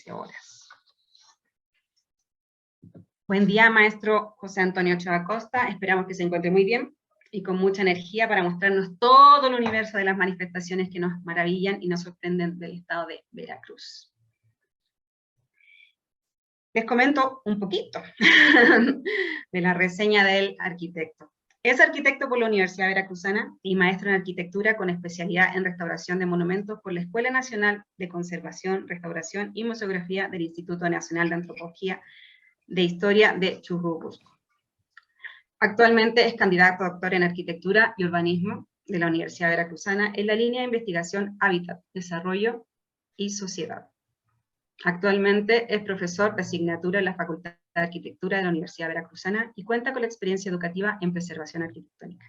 15 horas. Buen día, maestro José Antonio Ochoa Acosta. Esperamos que se encuentre muy bien y con mucha energía para mostrarnos todo el universo de las manifestaciones que nos maravillan y nos sorprenden del estado de Veracruz. Les comento un poquito de la reseña del arquitecto. Es arquitecto por la Universidad Veracruzana y maestro en arquitectura con especialidad en restauración de monumentos por la Escuela Nacional de Conservación, Restauración y Museografía del Instituto Nacional de Antropología de Historia de Churubusco. Actualmente es candidato a doctor en arquitectura y urbanismo de la Universidad Veracruzana en la línea de investigación Hábitat, Desarrollo y Sociedad. Actualmente es profesor de asignatura en la Facultad de Arquitectura de la Universidad Veracruzana y cuenta con la experiencia educativa en preservación arquitectónica.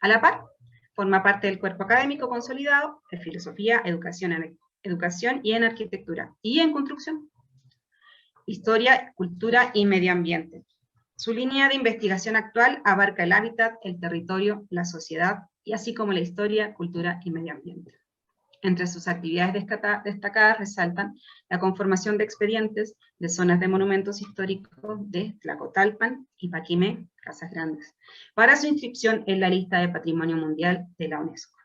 A la par, forma parte del cuerpo académico consolidado de Filosofía, Educación y en Arquitectura y en Construcción, Historia, Cultura y Medio Ambiente. Su línea de investigación actual abarca el hábitat, el territorio, la sociedad, y así como la historia, cultura y medio ambiente. Entre sus actividades destacadas resaltan la conformación de expedientes de zonas de monumentos históricos de Tlacotalpan y Paquimé, Casas Grandes, para su inscripción en la lista de Patrimonio Mundial de la UNESCO.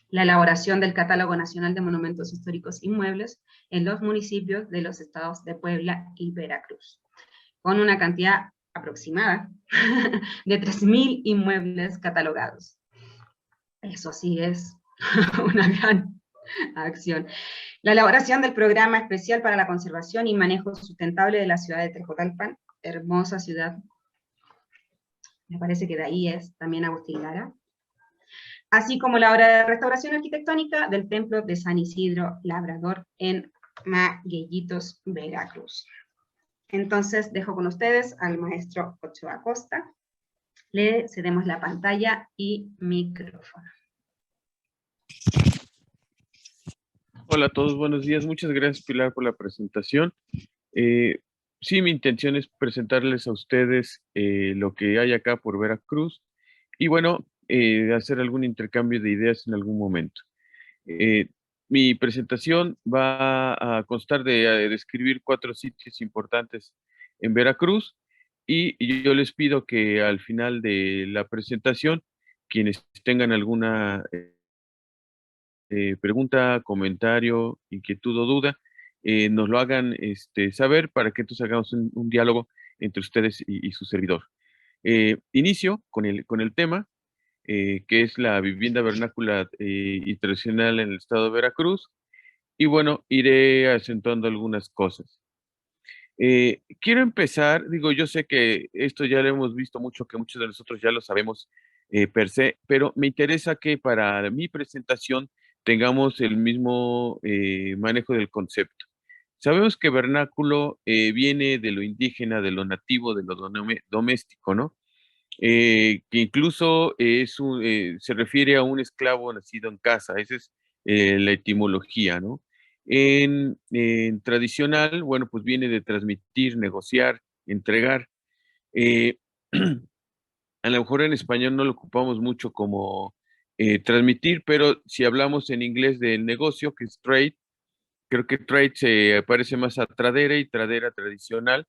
La elaboración del Catálogo Nacional de Monumentos Históricos Inmuebles en los municipios de los estados de Puebla y Veracruz, con una cantidad aproximada de 3.000 inmuebles catalogados. Eso sí es una gran acción. La elaboración del Programa Especial para la Conservación y Manejo Sustentable de la ciudad de Tlacotalpan, hermosa ciudad, me parece que de ahí es también Agustín Lara, así como la obra de restauración arquitectónica del Templo de San Isidro Labrador en Magueyitos, Veracruz. Entonces dejo con ustedes al maestro Ochoa Acosta. Le cedemos la pantalla y micrófono. Hola a todos, buenos días. Muchas gracias, Pilar, por la presentación. Sí, mi intención es presentarles a ustedes lo que hay acá por Veracruz y bueno, hacer algún intercambio de ideas en algún momento. Mi presentación va a constar de describir 4 sitios importantes en Veracruz y yo les pido que al final de la presentación, quienes tengan alguna pregunta, comentario, inquietud o duda, nos lo hagan saber para que entonces hagamos un diálogo entre ustedes y su servidor. Inicio con el tema, que es la vivienda vernácula y tradicional en el estado de Veracruz, y bueno, iré acentuando algunas cosas. Quiero empezar, digo, yo sé que esto ya lo hemos visto mucho, que muchos de nosotros ya lo sabemos per se, pero me interesa que para mi presentación tengamos el mismo manejo del concepto. Sabemos que vernáculo viene de lo indígena, de lo nativo, de lo doméstico, ¿no? Que incluso se refiere a un esclavo nacido en casa, esa es la etimología, ¿no? En tradicional, bueno, pues viene de transmitir, negociar, entregar. Eh, a lo mejor en español no lo ocupamos mucho como transmitir, pero si hablamos en inglés del negocio, que es trade, creo que trade se parece más a tradera y tradera tradicional,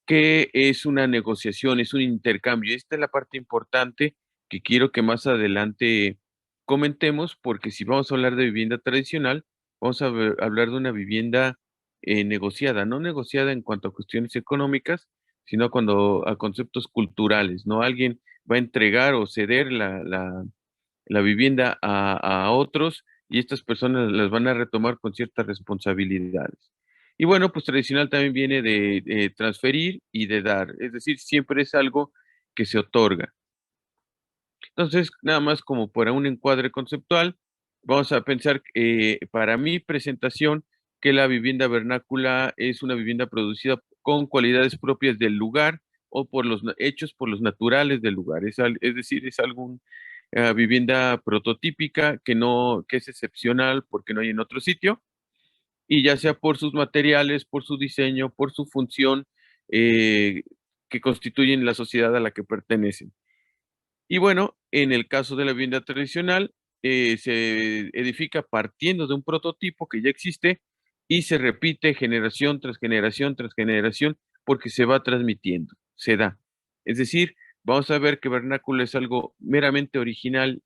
que es una negociación, es un intercambio. Esta es la parte importante que quiero que más adelante comentemos, porque si vamos a hablar de vivienda tradicional, vamos a hablar de una vivienda negociada, no negociada en cuanto a cuestiones económicas, sino a conceptos culturales, ¿no? Alguien va a entregar o ceder la vivienda a otros y estas personas las van a retomar con ciertas responsabilidades. Y bueno, pues tradicional también viene de transferir y de dar, es decir, siempre es algo que se otorga. Entonces, nada más como para un encuadre conceptual, vamos a pensar para mi presentación que la vivienda vernácula es una vivienda producida con cualidades propias del lugar o hechos por los naturales del lugar. Es decir, es alguna vivienda prototípica que es excepcional porque no hay en otro sitio y ya sea por sus materiales, por su diseño, por su función eh, que constituyen la sociedad a la que pertenecen. Y bueno, en el caso de la vivienda tradicional, se edifica partiendo de un prototipo que ya existe y se repite generación tras generación tras generación porque se va transmitiendo, se da. Es decir, vamos a ver que vernáculo es algo meramente original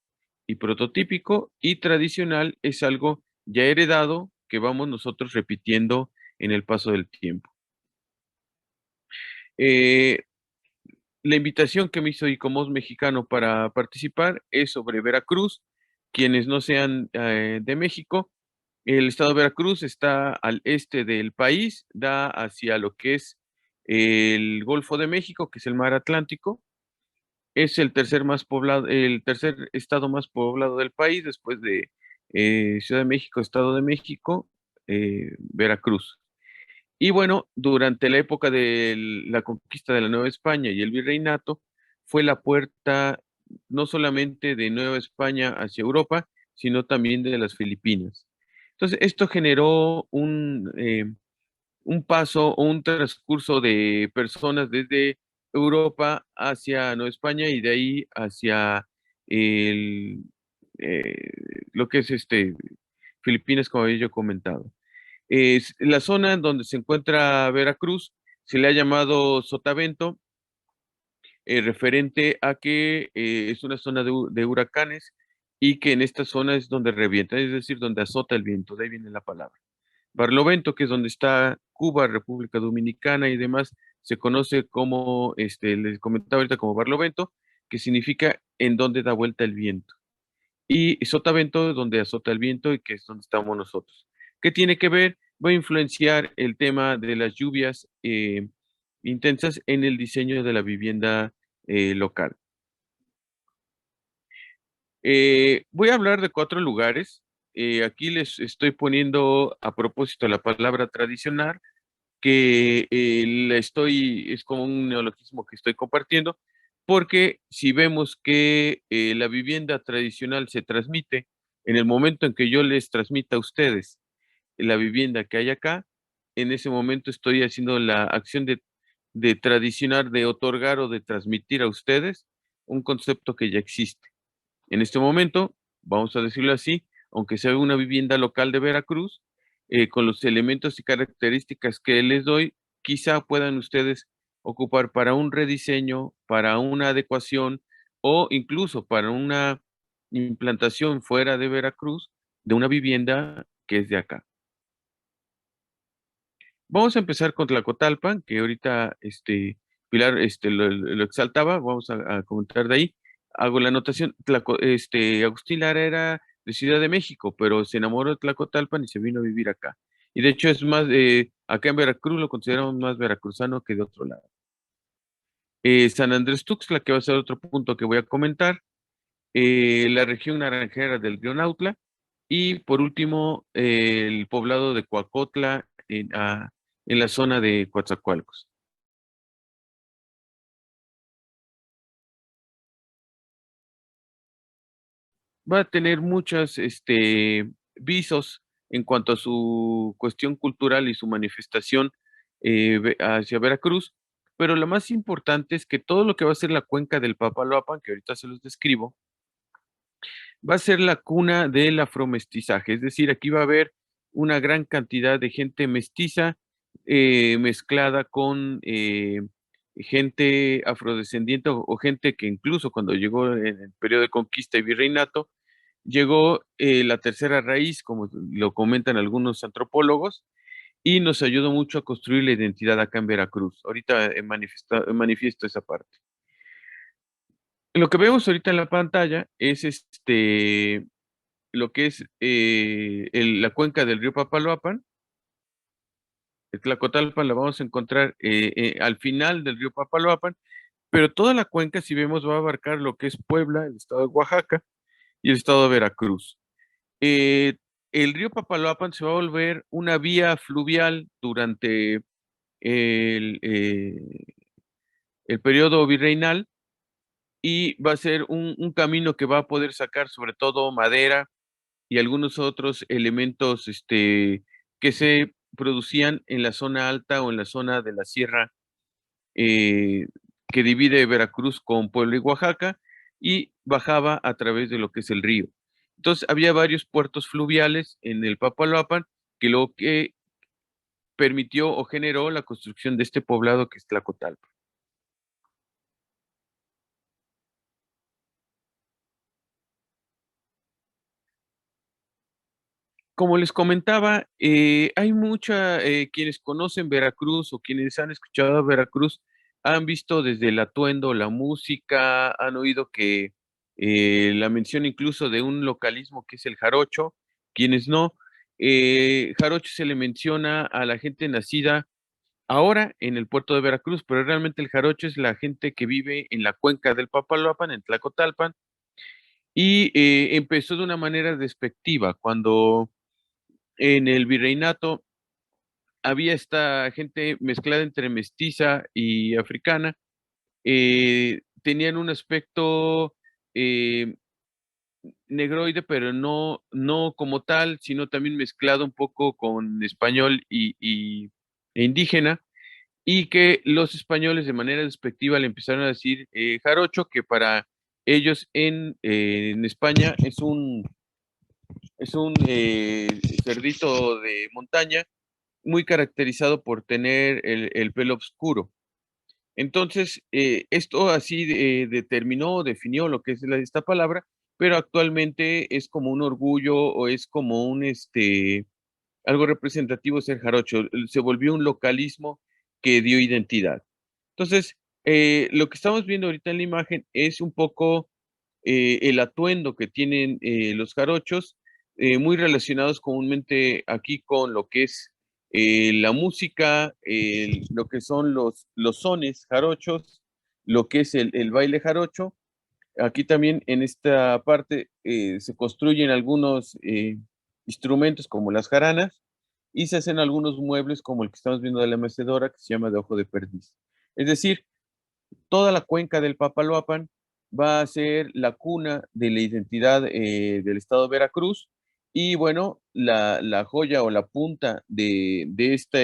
y prototípico, y tradicional es algo ya heredado que vamos nosotros repitiendo en el paso del tiempo. Eh, la invitación que me hizo ICOMOS Mexicano para participar es sobre Veracruz. Quienes no sean de México, el estado de Veracruz está al este del país, da hacia lo que es el Golfo de México, que es el mar Atlántico. Es el tercer más poblado, el tercer estado más poblado del país, después de Ciudad de México, Estado de México, Veracruz. Y bueno, durante la época de la conquista de la Nueva España y el virreinato, fue la puerta no solamente de Nueva España hacia Europa, sino también de las Filipinas. Entonces, esto generó un paso o un transcurso de personas desde Europa hacia Nueva España y de ahí hacia el, eh, lo que es Filipinas, como había yo comentado. Es la zona en donde se encuentra Veracruz, se le ha llamado Sotavento, referente a que es una zona de huracanes y que en esta zona es donde revienta, es decir, donde azota el viento, de ahí viene la palabra. Barlovento, que es donde está Cuba, República Dominicana y demás, se conoce como, les comentaba ahorita, como Barlovento, que significa en donde da vuelta el viento. Y Sotavento, donde azota el viento y que es donde estamos nosotros. ¿Qué tiene que ver? Va a influenciar el tema de las lluvias intensas en el diseño de la vivienda local. Voy a hablar de 4 lugares. Aquí les estoy poniendo a propósito la palabra tradicional, que es como un neologismo que estoy compartiendo, porque si vemos que la vivienda tradicional se transmite en el momento en que yo les transmita a ustedes la vivienda que hay acá, en ese momento estoy haciendo la acción de tradicionar, de otorgar o de transmitir a ustedes un concepto que ya existe. En este momento, vamos a decirlo así, aunque sea una vivienda local de Veracruz, con los elementos y características que les doy, quizá puedan ustedes ocupar para un rediseño, para una adecuación o incluso para una implantación fuera de Veracruz de una vivienda que es de acá. Vamos a empezar con Tlacotalpan, que ahorita Pilar lo exaltaba, vamos a comentar de ahí. Hago la anotación, Agustín Lara era de Ciudad de México, pero se enamoró de Tlacotalpan y se vino a vivir acá. Y de hecho es más, acá en Veracruz lo consideramos más veracruzano que de otro lado. San Andrés Tuxtla, que va a ser otro punto que voy a comentar. La región naranjera del río Nautla. Y por último, el poblado de Coacotla en la zona de Coatzacoalcos. Va a tener muchos visos en cuanto a su cuestión cultural y su manifestación hacia Veracruz, pero lo más importante es que todo lo que va a ser la cuenca del Papaloapan, que ahorita se los describo, va a ser la cuna del afromestizaje, es decir, aquí va a haber una gran cantidad de gente mestiza mezclada con gente afrodescendiente o gente que incluso cuando llegó en el periodo de conquista y virreinato, llegó la tercera raíz, como lo comentan algunos antropólogos, y nos ayudó mucho a construir la identidad acá en Veracruz. Ahorita manifiesto esa parte. Lo que vemos ahorita en la pantalla es lo que es la cuenca del río Papaloapan. El Tlacotalpan la vamos a encontrar al final del río Papaloapan, pero toda la cuenca, si vemos, va a abarcar lo que es Puebla, el estado de Oaxaca y el estado de Veracruz. Eh, el río Papaloapan se va a volver una vía fluvial durante el, eh, el periodo virreinal y va a ser un camino que va a poder sacar sobre todo madera y algunos otros elementos que se producían en la zona alta o en la zona de la sierra eh, que divide Veracruz con Puebla y Oaxaca y bajaba a través de lo que es el río. Entonces había varios puertos fluviales en el Papaloapan que lo que permitió o generó la construcción de este poblado que es Tlacotalpan. Como les comentaba, hay quienes conocen Veracruz o quienes han escuchado a Veracruz, han visto desde el atuendo, la música, han oído que la mención incluso de un localismo que es el jarocho, quienes no, jarocho se le menciona a la gente nacida ahora en el puerto de Veracruz, pero realmente el jarocho es la gente que vive en la cuenca del Papaloapan, en Tlacotalpan, y empezó de una manera despectiva, cuando en el virreinato había esta gente mezclada entre mestiza y africana, tenían un aspecto eh, negroide, pero no como tal, sino también mezclado un poco con español e indígena, y que los españoles de manera despectiva le empezaron a decir jarocho, que para ellos en España es un cerdito de montaña muy caracterizado por tener el pelo oscuro. Entonces, esto así determinó, definió lo que es esta palabra, pero actualmente es como un orgullo o es como algo representativo ser jarocho. Se volvió un localismo que dio identidad. Entonces, lo que estamos viendo ahorita en la imagen es un poco el atuendo que tienen los jarochos, muy relacionados comúnmente aquí con lo que es la música, lo que son los sones jarochos, lo que es el baile jarocho. Aquí también en esta parte se construyen algunos instrumentos como las jaranas y se hacen algunos muebles como el que estamos viendo de la mecedora que se llama de ojo de perdiz. Es decir, toda la cuenca del Papaloapan va a ser la cuna de la identidad del estado de Veracruz y bueno, la joya o la punta de esta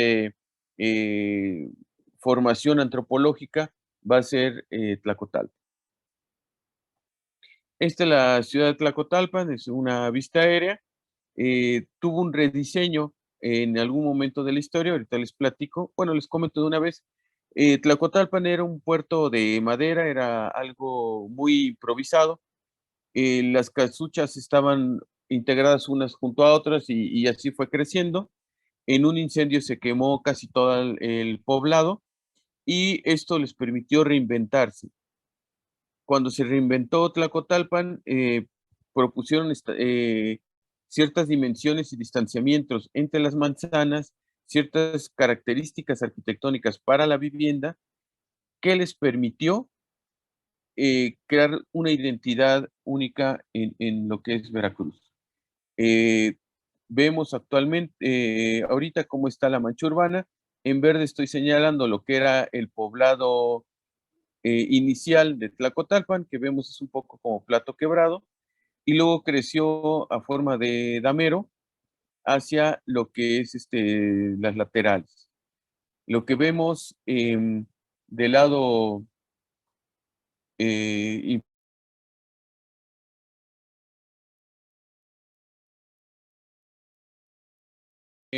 formación antropológica va a ser Tlacotalpan. Esta es la ciudad de Tlacotalpan, es una vista aérea, tuvo un rediseño en algún momento de la historia, ahorita les platico, bueno, les comento de una vez. Tlacotalpan era un puerto de madera, era algo muy improvisado. Las casuchas estaban integradas unas junto a otras y así fue creciendo. En un incendio se quemó casi todo el poblado y esto les permitió reinventarse. Cuando se reinventó Tlacotalpan, propusieron ciertas dimensiones y distanciamientos entre las manzanas, ciertas características arquitectónicas para la vivienda que les permitió crear una identidad única en lo que es Veracruz. Eh, Vemos actualmente, ahorita cómo está la mancha urbana. En verde estoy señalando lo que era el poblado inicial de Tlacotalpan, que vemos es un poco como plato quebrado, y luego creció a forma de damero hacia lo que es las laterales. Lo que vemos del lado eh,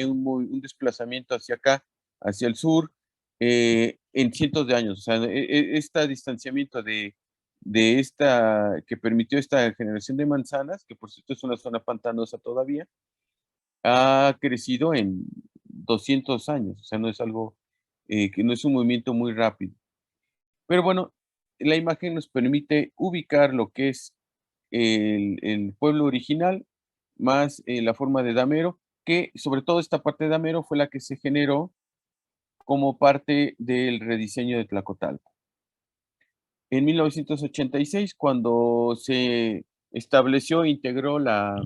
un desplazamiento hacia acá, hacia el sur, en cientos de años. O sea, este distanciamiento de esta, que permitió esta generación de manzanas, que por cierto es una zona pantanosa todavía, ha crecido en 200 años. O sea, no es algo que no es un movimiento muy rápido. Pero bueno, la imagen nos permite ubicar lo que es el pueblo original, más la forma de damero, que sobre todo esta parte de damero fue la que se generó como parte del rediseño de Tlacotalpan. En 1986, cuando se estableció e integró la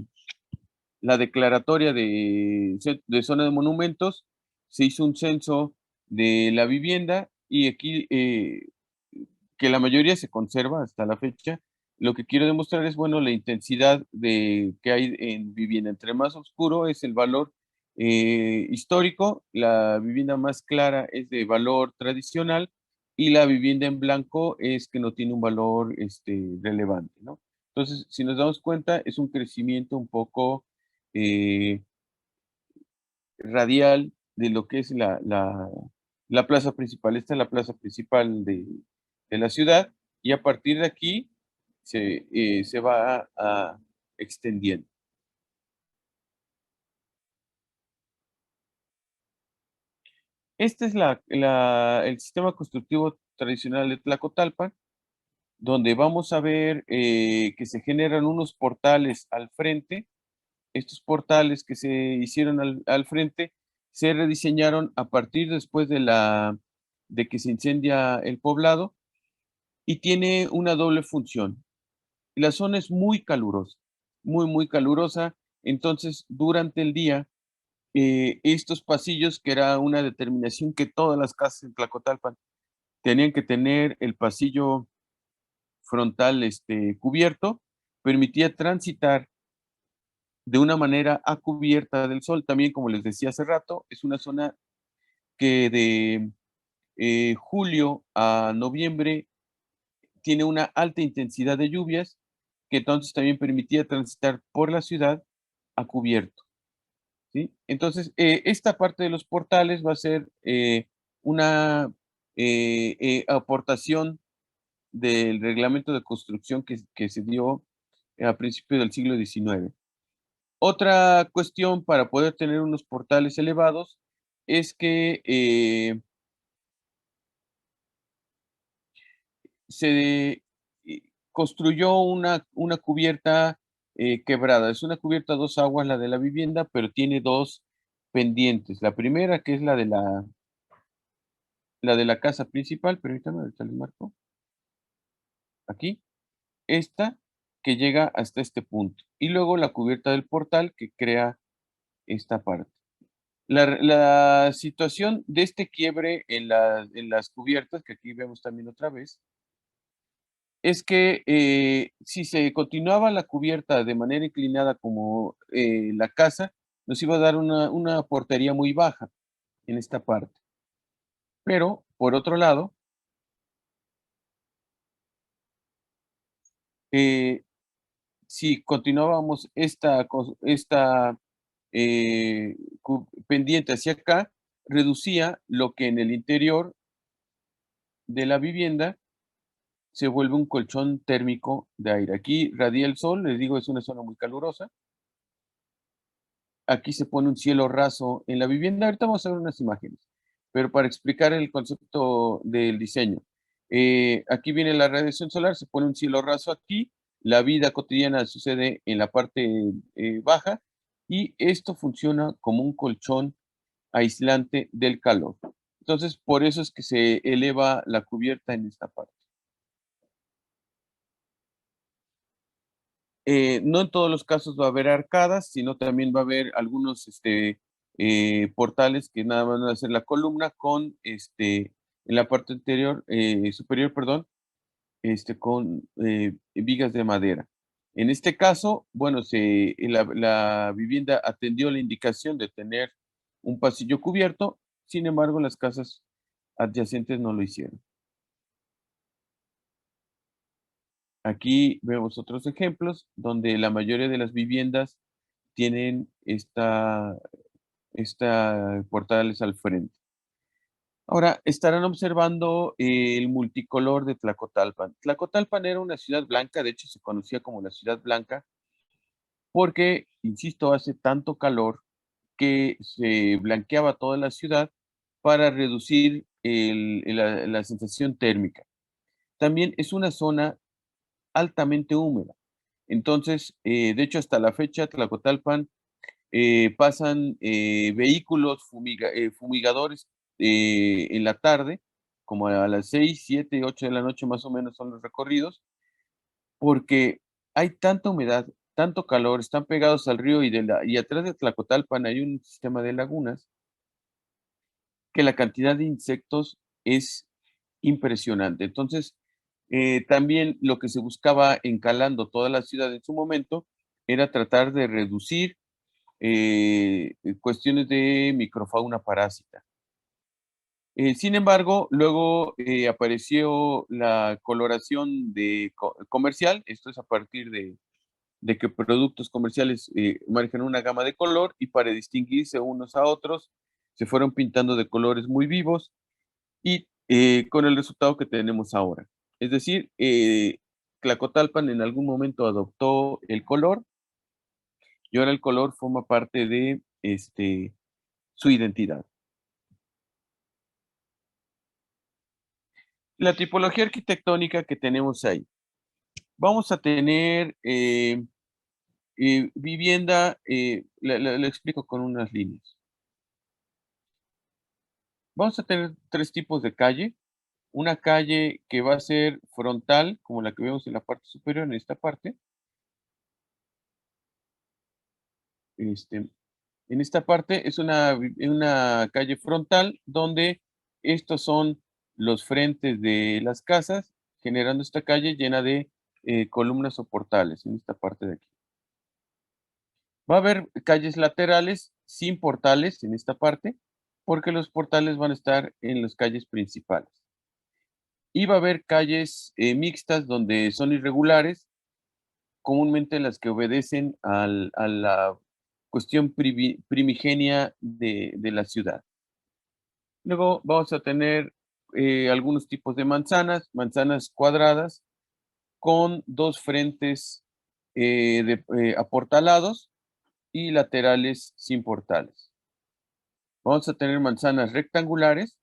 declaratoria de zona de monumentos, se hizo un censo de la vivienda y aquí que la mayoría se conserva hasta la fecha. Lo que quiero demostrar es, bueno, la intensidad que hay en vivienda. Entre más oscuro es el valor histórico, la vivienda más clara es de valor tradicional y la vivienda en blanco es que no tiene un valor relevante, ¿no? Entonces, si nos damos cuenta, es un crecimiento un poco eh, radial lo que es la plaza principal. Esta es la plaza principal de la ciudad y a partir de aquí se va extendiendo. Este es el sistema constructivo tradicional de Tlacotalpan, donde vamos a ver que se generan unos portales al frente. Estos portales que se hicieron al frente se rediseñaron a partir después de que se incendia el poblado y tiene una doble función. La zona es muy calurosa, muy, muy calurosa. Entonces, durante el día, estos pasillos, que era una determinación que todas las casas en Tlacotalpan tenían que tener el pasillo frontal cubierto, permitía transitar de una manera a cubierta del sol. También, como les decía hace rato, es una zona que de julio a noviembre tiene una alta intensidad de lluvias, que entonces también permitía transitar por la ciudad a cubierto, ¿sí? Entonces, esta parte de los portales va a ser una aportación del reglamento de construcción que se dio a principios del siglo XIX. Otra cuestión para poder tener unos portales elevados es que se construyó una cubierta quebrada. Es una cubierta a dos aguas la de la vivienda, pero tiene dos pendientes. La primera, que es la de la casa principal, permítame, ahorita les marco, aquí, esta que llega hasta este punto. Y luego la cubierta del portal que crea esta parte. La situación de este quiebre en las cubiertas, que aquí vemos también otra vez, es que si se continuaba la cubierta de manera inclinada como la casa, nos iba a dar una portería muy baja en esta parte. Pero, por otro lado, eh, si continuábamos esta pendiente hacia acá, reducía lo que en el interior de la vivienda se vuelve un colchón térmico de aire. Aquí radia el sol, les digo, es una zona muy calurosa. Aquí se pone un cielo raso en la vivienda. Ahorita vamos a ver unas imágenes, pero para explicar el concepto del diseño. Aquí viene la radiación solar, se pone un cielo raso aquí, la vida cotidiana sucede en la parte baja y esto funciona como un colchón aislante del calor. Entonces, por eso es que se eleva la cubierta en esta parte. No en todos los casos va a haber arcadas, sino también va a haber algunos portales que nada más van a hacer la columna con en la parte anterior, superior, perdón, con vigas de madera. En este caso, bueno, la vivienda atendió la indicación de tener un pasillo cubierto, sin embargo, las casas adyacentes no lo hicieron. Aquí vemos otros ejemplos donde la mayoría de las viviendas tienen esta portales al frente. Ahora, estarán observando el multicolor de Tlacotalpan. Tlacotalpan era una ciudad blanca, de hecho se conocía como la ciudad blanca, porque, insisto, hace tanto calor que se blanqueaba toda la ciudad para reducir la sensación térmica. También es una zona altamente húmeda. Entonces, de hecho, hasta la fecha, Tlacotalpan pasan vehículos fumigadores en la tarde, como a las 6, 7, 8 de la noche más o menos son los recorridos, porque hay tanta humedad, tanto calor, están pegados al río y atrás de Tlacotalpan hay un sistema de lagunas que la cantidad de insectos es impresionante. Entonces, también lo que se buscaba encalando toda la ciudad en su momento era tratar de reducir cuestiones de microfauna parásita. Sin embargo, luego apareció la coloración comercial, esto es a partir de que productos comerciales manejan una gama de color y para distinguirse unos a otros se fueron pintando de colores muy vivos y con el resultado que tenemos ahora. Es decir, Tlacotalpan en algún momento adoptó el color y ahora el color forma parte de su identidad. La tipología arquitectónica que tenemos ahí. Vamos a tener vivienda, la explico con unas líneas. Vamos a tener 3 tipos de calle. Una calle que va a ser frontal, como la que vemos en la parte superior, en esta parte. En esta parte es una calle frontal donde estos son los frentes de las casas, generando esta calle llena de columnas o portales en esta parte de aquí. Va a haber calles laterales sin portales en esta parte, porque los portales van a estar en las calles principales. Y va a haber calles mixtas donde son irregulares, comúnmente las que obedecen a la cuestión primigenia de la ciudad. Luego vamos a tener algunos tipos de manzanas cuadradas con 2 frentes aportalados y laterales sin portales. Vamos a tener manzanas rectangulares,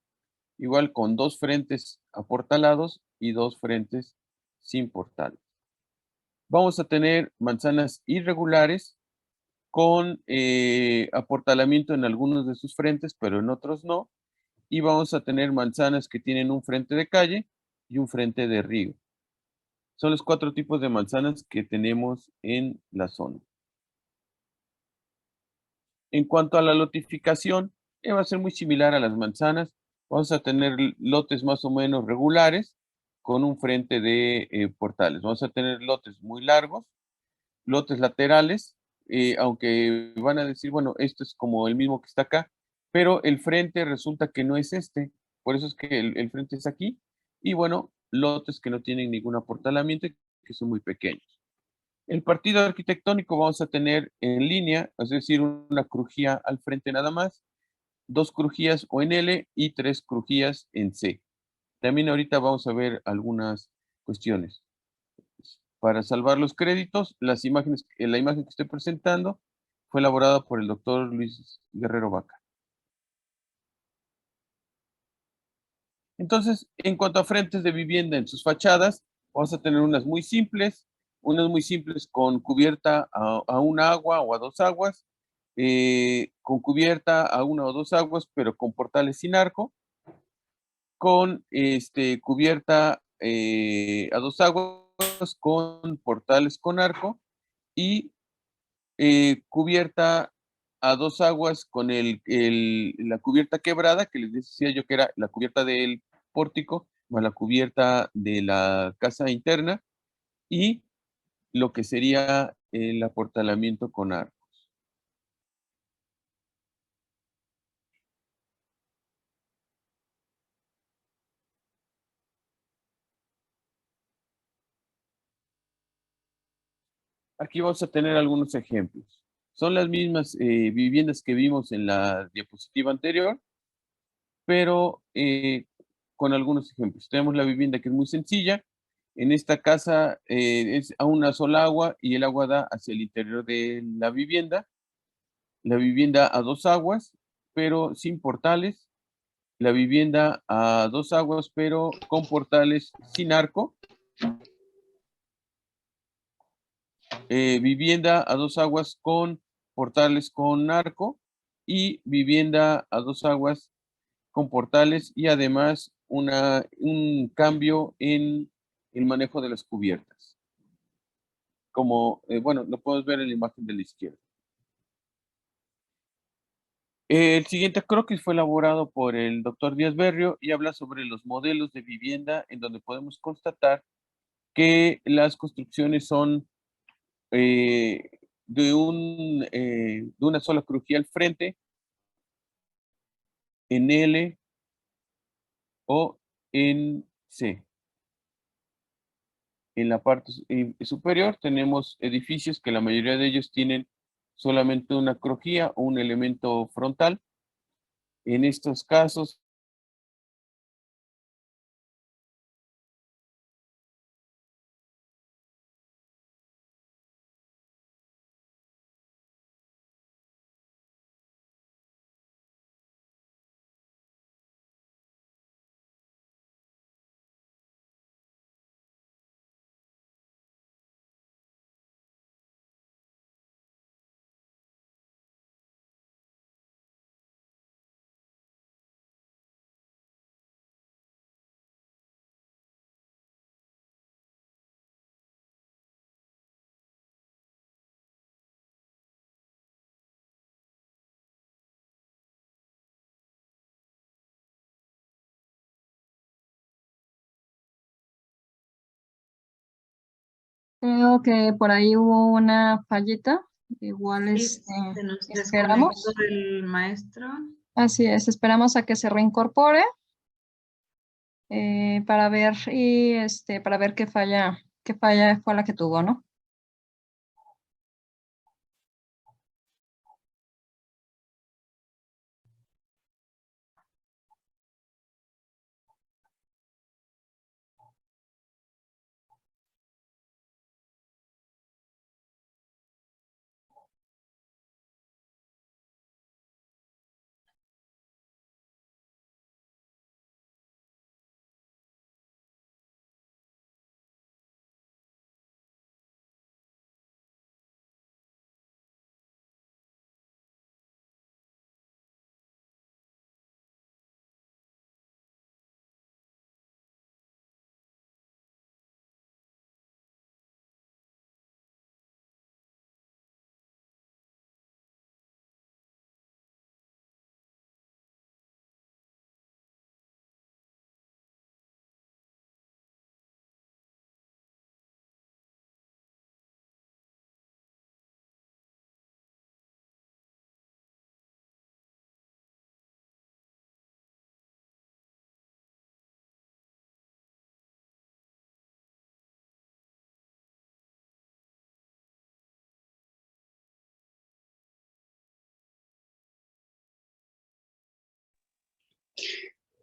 igual con 2 frentes aportalados y 2 frentes sin portales. Vamos a tener manzanas irregulares con aportalamiento en algunos de sus frentes, pero en otros no. Y vamos a tener manzanas que tienen un frente de calle y un frente de río. Son los 4 tipos de manzanas que tenemos en la zona. En cuanto a la lotificación, va a ser muy similar a las manzanas. Vamos a tener lotes más o menos regulares con un frente de portales. Vamos a tener lotes muy largos, lotes laterales, aunque van a decir, bueno, esto es como el mismo que está acá, pero el frente resulta que no es este. Por eso es que el frente es aquí. Y bueno, lotes que no tienen ningún aportalamiento, que son muy pequeños. El partido arquitectónico vamos a tener en línea, es decir, una crujía al frente nada más, 2 crujías o en L y 3 crujías en C. También ahorita vamos a ver algunas cuestiones. Para salvar los créditos, la imagen que estoy presentando fue elaborada por el doctor Luis Guerrero Vaca. Entonces, en cuanto a frentes de vivienda en sus fachadas, vamos a tener unas muy simples con cubierta a una agua o a 2 aguas, con cubierta a 1 o 2 aguas, pero con portales sin arco, con cubierta a 2 aguas con portales con arco y cubierta a 2 aguas con la cubierta quebrada, que les decía yo que era la cubierta del pórtico, más la cubierta de la casa interna y lo que sería el aportalamiento con arcos. Aquí vamos a tener algunos ejemplos. Son las mismas viviendas que vimos en la diapositiva anterior, pero con algunos ejemplos. Tenemos la vivienda que es muy sencilla. En esta casa es a una sola agua y el agua da hacia el interior de la vivienda. La vivienda a 2 aguas, pero sin portales. La vivienda a 2 aguas, pero con portales sin arco. Vivienda a 2 aguas con portales con arco. Y vivienda a 2 aguas con portales y además un cambio en el manejo de las cubiertas. Como, bueno, lo podemos ver en la imagen de la izquierda. El siguiente croquis fue elaborado por el doctor Díaz Berrio y habla sobre los modelos de vivienda en donde podemos constatar que las construcciones son de una sola crujía al frente, en L o en C. En la parte superior tenemos edificios que la mayoría de ellos tienen solamente una crujía o un elemento frontal. En estos casos, Creo que por ahí hubo una fallita. Igual Sí, se nos desconectó esperamos. el maestro. Así es, esperamos a que se reincorpore para ver y para ver qué falla fue la que tuvo, ¿no?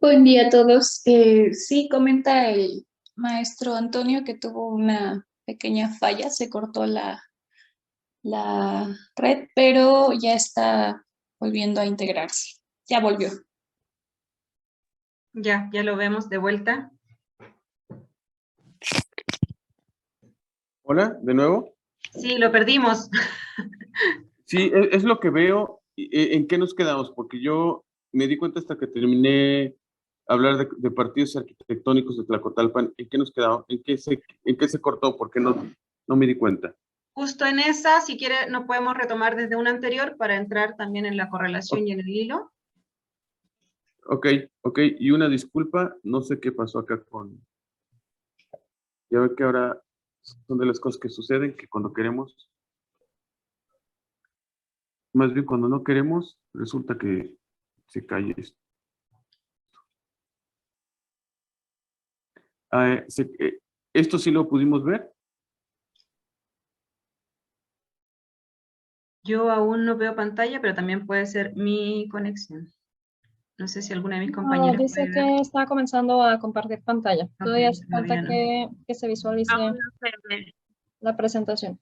Buen día a todos. Sí, comenta el maestro Antonio que tuvo una pequeña falla, se cortó la red, pero ya está volviendo a integrarse. Ya volvió. Ya lo vemos de vuelta. hola, de nuevo. Sí, lo perdimos. Sí, es lo que veo. ¿En qué nos quedamos? Porque yo me di cuenta hasta que terminé hablar de partidos arquitectónicos de Tlacotalpan. ¿En qué nos quedamos? ¿En qué se cortó? Porque no me di cuenta. Justo en esa, si quiere, nos podemos retomar desde una anterior para entrar también en la correlación y en el hilo. Ok. Y una disculpa, no sé qué pasó acá con... Ya ve que ahora son de las cosas que suceden, que cuando queremos, más bien cuando no queremos, resulta que se cae esto. ¿Esto sí lo pudimos ver? Yo aún no veo pantalla, pero también puede ser mi conexión. No sé si alguna de mis No, compañeras dice puede ver. que está comenzando a compartir pantalla. Ok, Todavía hace falta todavía no. que se visualice la presentación.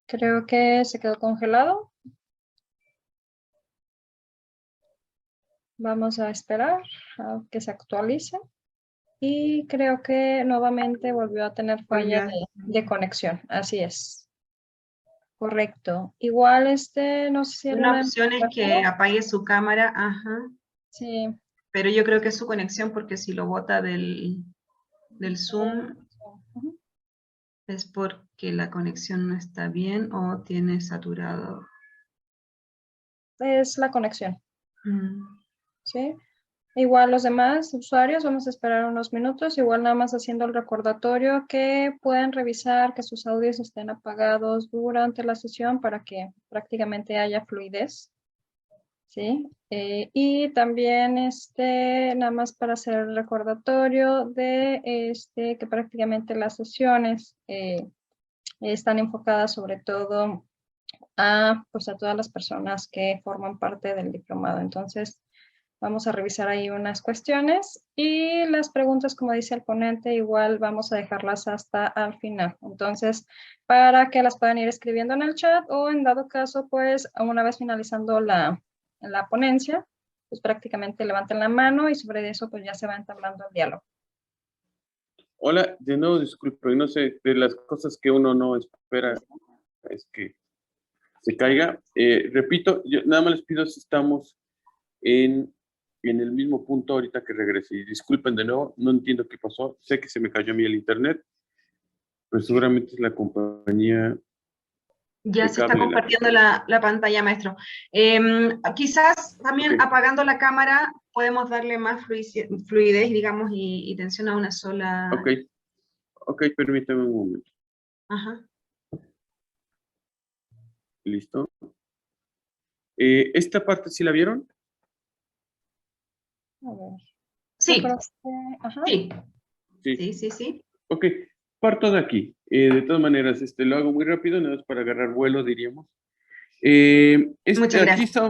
Creo que se quedó congelado. Vamos a esperar a que se actualice. Y creo que nuevamente volvió a tener falla de conexión. Así es. Correcto. Igual no sé si Una alguna de mis opción es que compañeras- apague su cámara, ajá, Sí. pero yo creo que es su conexión porque si lo bota del Zoom Ujú. es porque la conexión no está bien o tiene saturado. Es la conexión. Mm. ¿Sí? Igual los demás usuarios, vamos a esperar unos minutos, igual nada más haciendo el recordatorio que pueden revisar que sus audios estén apagados durante la sesión para que prácticamente haya fluidez. ¿sí? Y también nada más para hacer el recordatorio de que prácticamente las sesiones están enfocadas sobre todo pues a todas las personas que forman parte del diplomado. Entonces, vamos a revisar ahí unas cuestiones y las preguntas, como dice el ponente, igual vamos a dejarlas hasta al final. Entonces, para que las puedan ir escribiendo en el chat o en dado caso, pues una vez finalizando la ponencia, pues prácticamente levanten la mano y sobre eso pues ya se va entablando el diálogo. Hola, de nuevo disculpe, no sé, de las cosas que uno no espera es que se caiga. Repito, yo nada más les pido si estamos en el mismo punto ahorita que regresé. Y disculpen de nuevo, no entiendo qué pasó. Sé que se me cayó a mí el internet, pero seguramente es la compañía Ya de se está cable. compartiendo la pantalla, maestro. Quizás también Ok. apagando la cámara podemos darle más fluidez, digamos, y tensión a una sola. Ok, ok, permítame un momento. Ajá. Listo. ¿Esta parte sí la vieron? A ver. Sí, Yo creo que, ajá. sí, Sí. sí, sí, sí. Ok, parto de aquí. De todas maneras, lo hago muy rápido, nada más para agarrar vuelo, diríamos. Muchas Aquí gracias.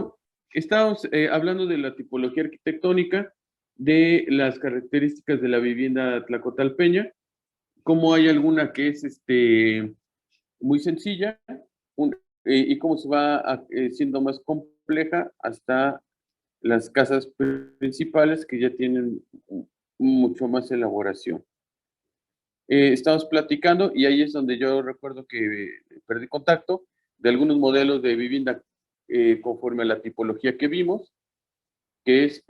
estamos hablando de la tipología arquitectónica, de las características de la vivienda tlacotalpeña, cómo hay alguna que es muy sencilla y cómo se va siendo más compleja hasta las casas principales que ya tienen mucho más elaboración. Estamos platicando y ahí es donde yo recuerdo que perdí contacto de algunos modelos de vivienda conforme a la tipología que vimos, que es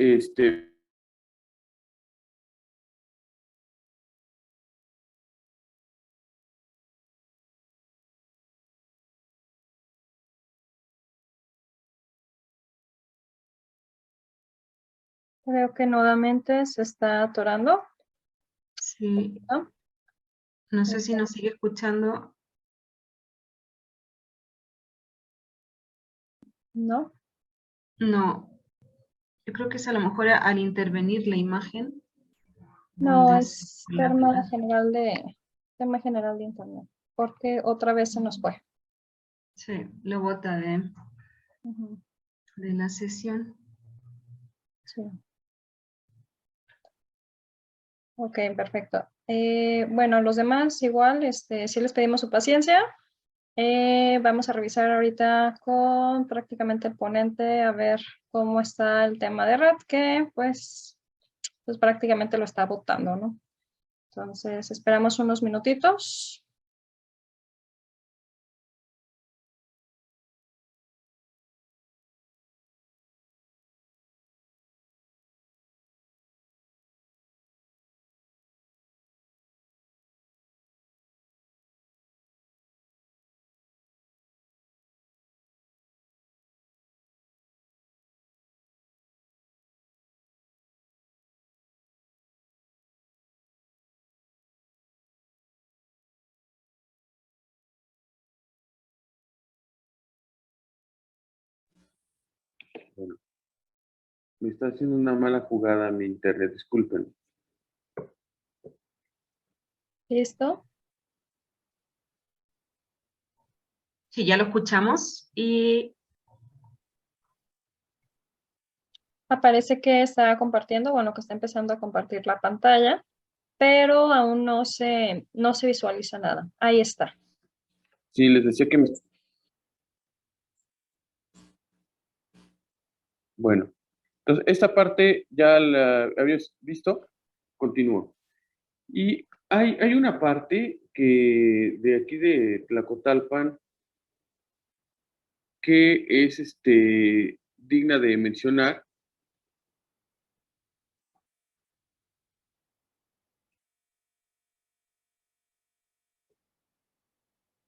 Creo que nuevamente se está atorando. Sí, ¿No? no sé si nos sigue escuchando. ¿No? No, yo creo que es a lo mejor al intervenir la imagen No, donde se es colapsa. tema general de internet, porque otra vez se nos fue. Sí, lo bota Ujú, de la sesión. sí. Ok, perfecto. Bueno, los demás igual, sí les pedimos su paciencia. Vamos a revisar ahorita con prácticamente el ponente a ver cómo está el tema de red, que pues prácticamente lo está votando, ¿no? Entonces, esperamos unos minutitos. bueno, me está haciendo una mala jugada mi internet, disculpen. ¿Listo? Sí, ya lo escuchamos y Aparece que está compartiendo, bueno, que está empezando a compartir la pantalla, pero aún no se visualiza nada. Ahí está. Sí, les decía que bueno, entonces esta parte ya la habías visto, continúo. Y hay una parte que de aquí de Tlacotalpan que es digna de mencionar.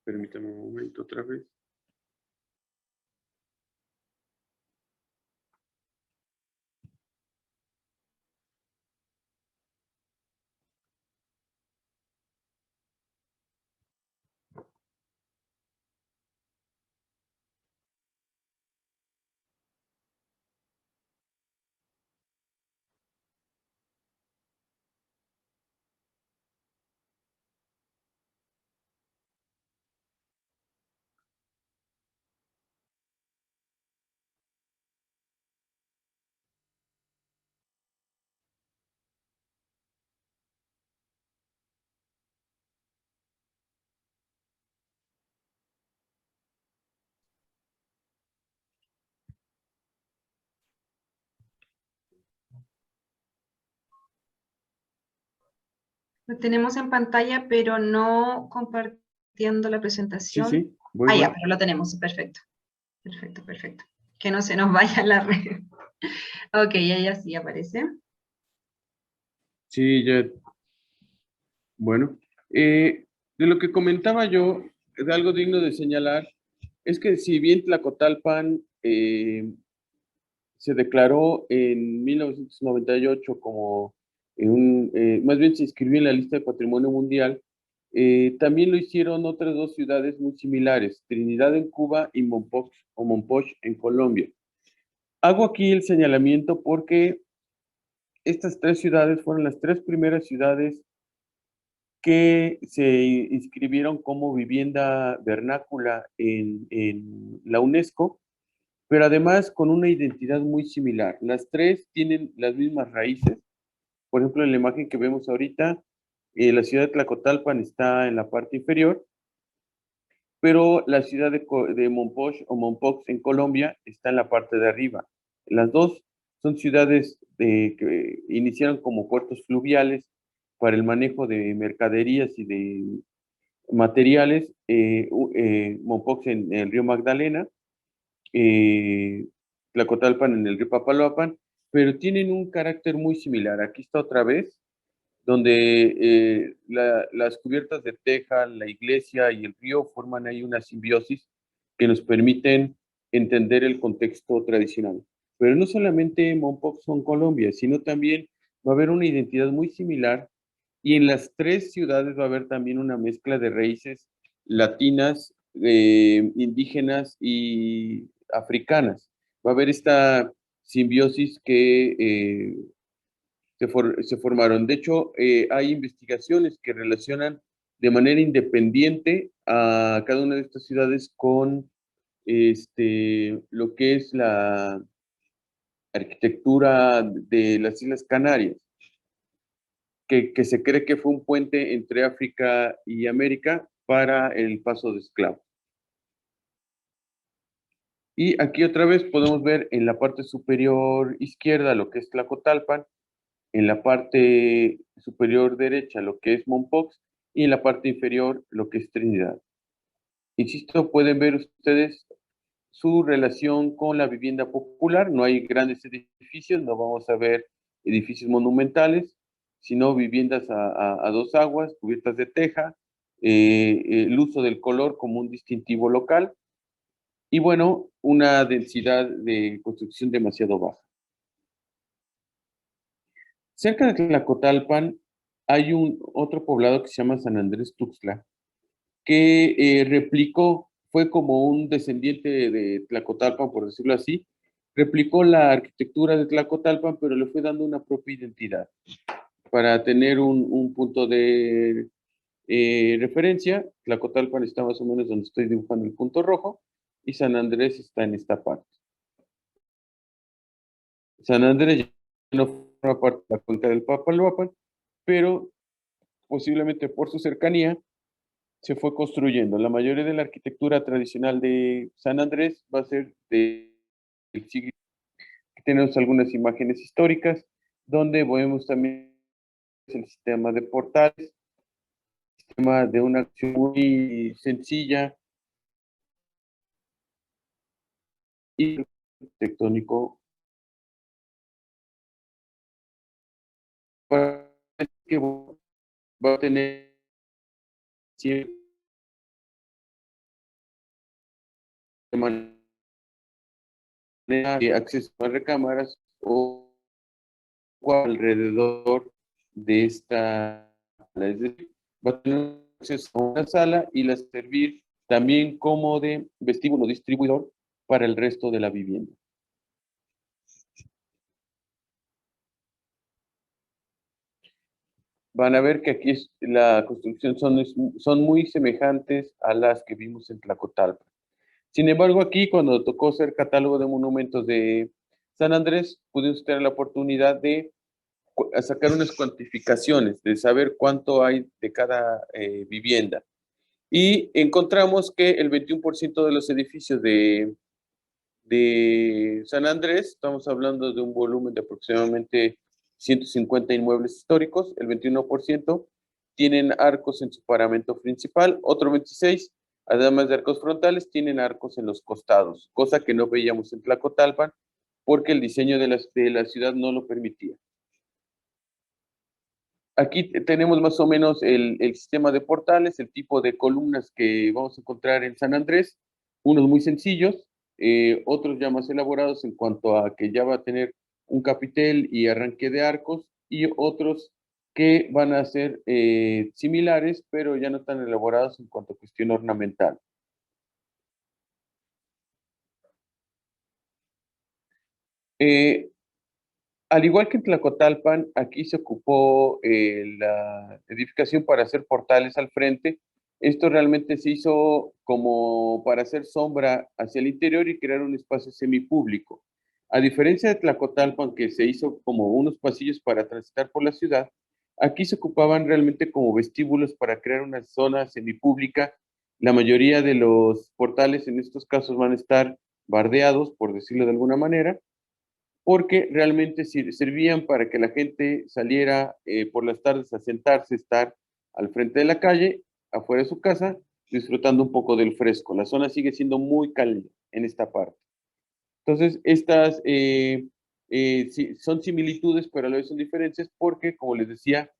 Permítame un momento otra vez. Lo tenemos en pantalla, pero no compartiendo la Sí, presentación. sí, Ah, ya, voy. pero lo tenemos, perfecto. Perfecto, perfecto. Que no se nos vaya la red. Ok, ella sí aparece. Sí, ya. Bueno, de lo que comentaba yo, de algo digno de señalar, es que si bien Tlacotalpan se declaró en 1998 como más bien se inscribió en la lista de Patrimonio Mundial, también lo hicieron otras dos ciudades muy similares, Trinidad en Cuba y Mompox en Colombia. Hago aquí el señalamiento porque estas tres ciudades fueron las tres primeras ciudades que se inscribieron como vivienda vernácula en la UNESCO, pero además con una identidad muy similar. Las tres tienen las mismas raíces. Por ejemplo, en la imagen que vemos ahorita, la ciudad de Tlacotalpan está en la parte inferior, pero la ciudad de Mompox o Mompox en Colombia está en la parte de arriba. Las dos son ciudades que iniciaron como puertos fluviales para el manejo de mercaderías y de materiales, Mompox en el río Magdalena, eh, Tlacotalpan en el río Papaloapan, pero tienen un carácter muy similar. Aquí está otra vez, donde las cubiertas de teja, la iglesia y el río forman ahí una simbiosis que nos permiten entender el contexto tradicional. Pero no solamente Mompox son Colombia, sino también va a haber una identidad muy similar y en las tres ciudades va a haber también una mezcla de raíces latinas, indígenas y africanas. Va a haber esta simbiosis que se formaron. De hecho, hay investigaciones que relacionan de manera independiente a cada una de estas ciudades con lo que es la arquitectura de las Islas Canarias, que se cree que fue un puente entre África y América para el paso de esclavos. Y aquí otra vez podemos ver en la parte superior izquierda lo que es Tlacotalpan, en la parte superior derecha lo que es Mompox y en la parte inferior lo que es Trinidad. Insisto, pueden ver ustedes su relación con la vivienda popular. No hay grandes edificios, no vamos a ver edificios monumentales, sino viviendas a dos aguas, cubiertas de teja, el uso del color como un distintivo local y bueno, una densidad de construcción demasiado baja. Cerca de Tlacotalpan hay otro poblado que se llama San Andrés Tuxtla, que replicó, fue como un descendiente de Tlacotalpan, por decirlo así, replicó la arquitectura de Tlacotalpan, pero le fue dando una propia identidad para tener un punto de referencia. Tlacotalpan está más o menos donde estoy dibujando el punto rojo y San Andrés está en esta parte. San Andrés ya no forma parte de la cuenca del Papaloapan, pero posiblemente por su cercanía se fue construyendo. La mayoría de la arquitectura tradicional de San Andrés va a ser del siglo. Tenemos algunas imágenes históricas donde vemos también el sistema de portales, sistema de una acción muy sencilla y tectónico que va a tener siempre de acceso a recámaras o alrededor de esta sala. Es decir, va a tener acceso a una sala y la servir también como de vestíbulo distribuidor para el resto de la vivienda. Van a ver que aquí la construcción son muy semejantes a las que vimos en Tlacotalpan. Sin embargo, aquí cuando tocó hacer catálogo de monumentos de San Andrés, pudimos tener la oportunidad de sacar unas cuantificaciones, de saber cuánto hay de cada vivienda. Y encontramos que el 21% de los edificios de San Andrés, estamos hablando de un volumen de aproximadamente 150 inmuebles históricos, el 21%, tienen arcos en su paramento principal, otros 26, además de arcos frontales, tienen arcos en los costados, cosa que no veíamos en Tlacotalpan, porque el diseño de la ciudad no lo permitía. Aquí tenemos más o menos el sistema de portales, el tipo de columnas que vamos a encontrar en San Andrés, unos muy sencillos, otros ya más elaborados en cuanto a que ya va a tener un capitel y arranque de arcos, y otros que van a ser similares, pero ya no tan elaborados en cuanto a cuestión ornamental. Al igual que en Tlacotalpan, aquí se ocupó la edificación para hacer portales al frente. Esto realmente se hizo como para hacer sombra hacia el interior y crear un espacio semipúblico. A diferencia de Tlacotalpan, que se hizo como unos pasillos para transitar por la ciudad, aquí se ocupaban realmente como vestíbulos para crear una zona semipública. La mayoría de los portales en estos casos van a estar bardeados, por decirlo de alguna manera, porque realmente servían para que la gente saliera por las tardes a sentarse, estar al frente de la calle, afuera de su casa, disfrutando un poco del fresco. La zona sigue siendo muy cálida en esta parte. Entonces, estas sí, son similitudes, pero a la vez son diferencias porque, como les decía,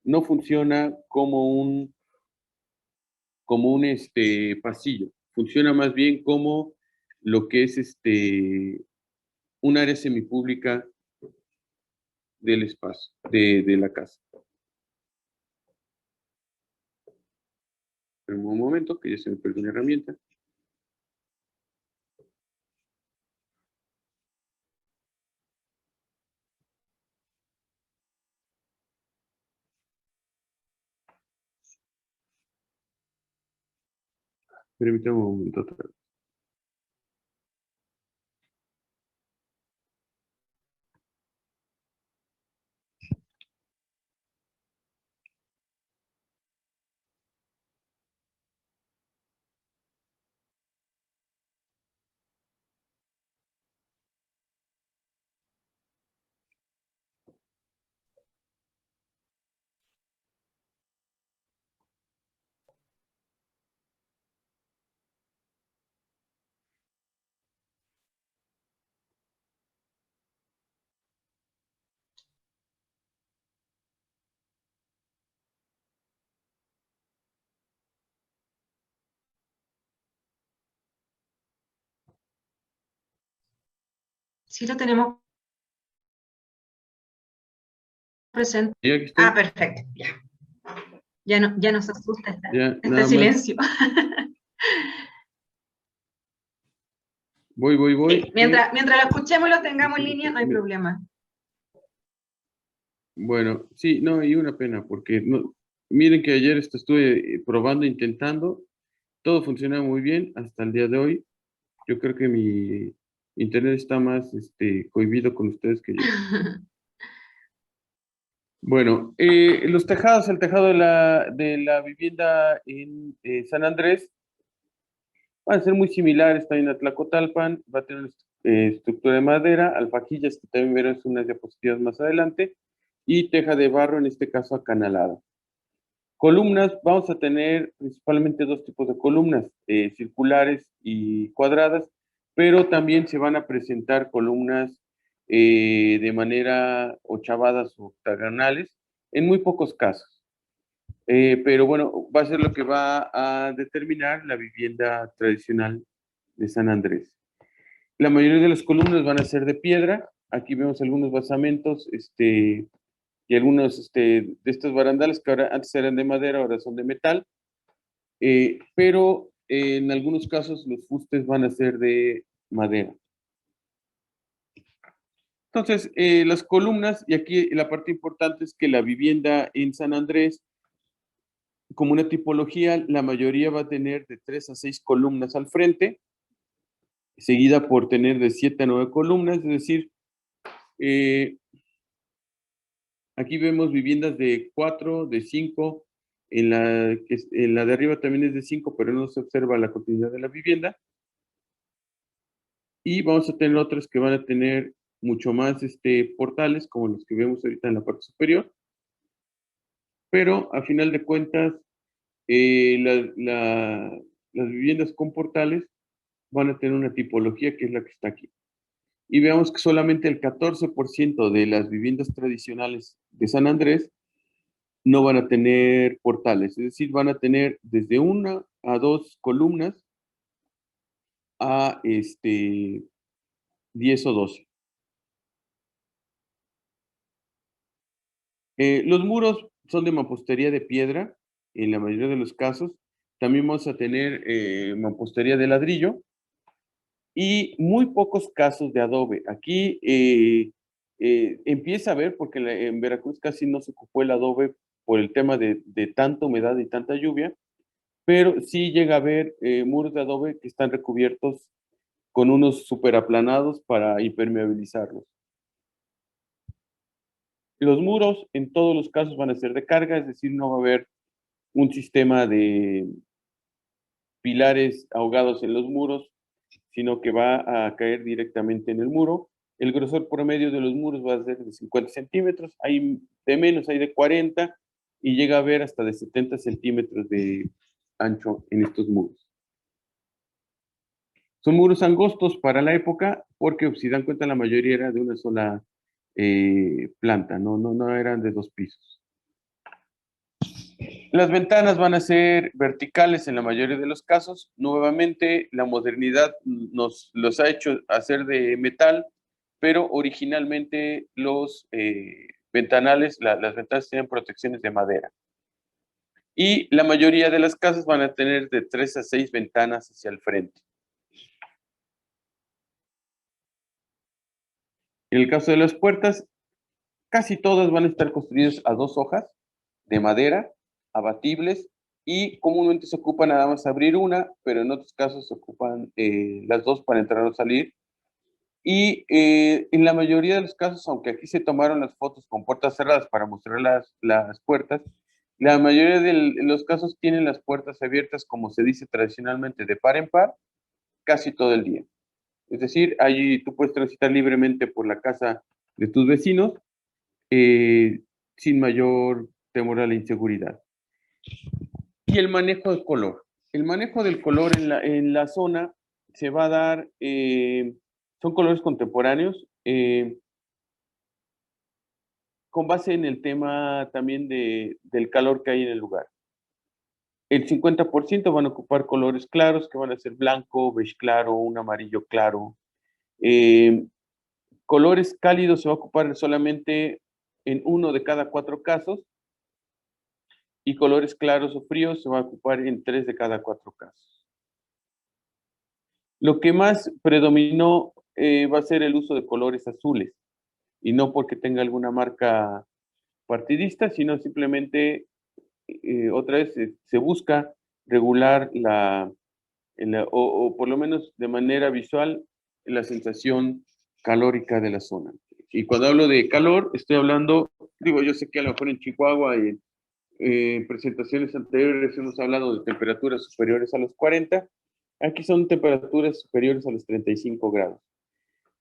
no funciona como un pasillo. Funciona más bien como lo que es un área semipública del espacio, de la casa. En un momento, que ya se me perdió una herramienta. Permítame un momento otra vez. Sí lo tenemos presente. ¿Y aquí estoy? Ah, perfecto, ya. Ya nos asusta Ya, este nada más. silencio. Voy. Sí, mientras lo escuchemos y lo tengamos en línea, no hay problema. Bueno, sí, no, y una pena, porque no, miren que ayer estuve probando, intentando, todo funciona muy bien hasta el día de hoy. Yo creo que mi internet está más cohibido con ustedes que yo. Bueno, los tejados, el tejado de la vivienda en San Andrés van a ser muy similares también a Tlacotalpan, va a tener estructura de madera, alfajillas, que también veremos unas diapositivas más adelante, y teja de barro, en este caso acanalada. Columnas, vamos a tener principalmente dos tipos de columnas, circulares y cuadradas, pero también se van a presentar columnas de manera ochavadas o octagonales, en muy pocos casos. Pero bueno, va a ser lo que va a determinar la vivienda tradicional de San Andrés. La mayoría de las columnas van a ser de piedra. Aquí vemos algunos basamentos y algunos de estos barandales que ahora antes eran de madera, ahora son de metal. Pero en algunos casos los fustes van a ser de madera. Entonces, las columnas, y aquí la parte importante es que la vivienda en San Andrés, como una tipología, la mayoría va a tener de 3 a 6 columnas al frente, seguida por tener de 7 a 9 columnas, es decir, aquí vemos viviendas de 4, de 5, en la de arriba también es de 5, pero no se observa la continuidad de la vivienda. Y vamos a tener otras que van a tener mucho más portales, como los que vemos ahorita en la parte superior. pero a final de cuentas, las viviendas con portales van a tener una tipología que es la que está aquí. Y veamos que solamente el 14% de las viviendas tradicionales de San Andrés no van a tener portales, es decir, van a tener desde 1 a 2 columnas a 10 o 12. Los muros son de mampostería de piedra, en la mayoría de los casos. También vamos a tener mampostería de ladrillo y muy pocos casos de adobe. Aquí empieza a ver, porque en Veracruz casi no se ocupó el adobe por el tema de tanta humedad y tanta lluvia, pero sí llega a haber muros de adobe que están recubiertos con unos superaplanados para impermeabilizarlos. Los muros en todos los casos van a ser de carga, es decir, no va a haber un sistema de pilares ahogados en los muros, sino que va a caer directamente en el muro. El grosor promedio de los muros va a ser de 50 centímetros, hay de menos, hay de 40, y llega a haber hasta de 70 centímetros de ancho en estos muros. Son muros angostos para la época, porque si dan cuenta la mayoría era de una sola planta, no eran de 2 pisos. Las ventanas van a ser verticales en la mayoría de los casos. Nuevamente, la modernidad nos los ha hecho hacer de metal, pero originalmente los ventanales, las ventanas tienen protecciones de madera. Y la mayoría de las casas van a tener de 3 a 6 ventanas hacia el frente. En el caso de las puertas, casi todas van a estar construidas a 2 hojas de madera, abatibles, y comúnmente se ocupa nada más abrir una, pero en otros casos se ocupan las 2 para entrar o salir. Y en la mayoría de los casos, aunque aquí se tomaron las fotos con puertas cerradas para mostrar las puertas, la mayoría de los casos tienen las puertas abiertas, como se dice tradicionalmente, de par en par, casi todo el día. Es decir, allí tú puedes transitar libremente por la casa de tus vecinos sin mayor temor a la inseguridad. Y el manejo del color. El manejo del color en la zona se va a dar, son colores contemporáneos, con base en el tema también del calor que hay en el lugar. El 50% van a ocupar colores claros, que van a ser blanco, beige claro, un amarillo claro. Colores cálidos se va a ocupar solamente en 1 de cada 4 casos, y colores claros o fríos se va a ocupar en 3 de cada 4 casos. Lo que más predominó va a ser el uso de colores azules, y no porque tenga alguna marca partidista, sino simplemente, otra vez, se busca regular o por lo menos de manera visual, la sensación calórica de la zona. Y cuando hablo de calor, estoy hablando, digo, yo sé que a lo mejor en Chihuahua y en presentaciones anteriores hemos hablado de temperaturas superiores a los 40, aquí son temperaturas superiores a los 35 grados,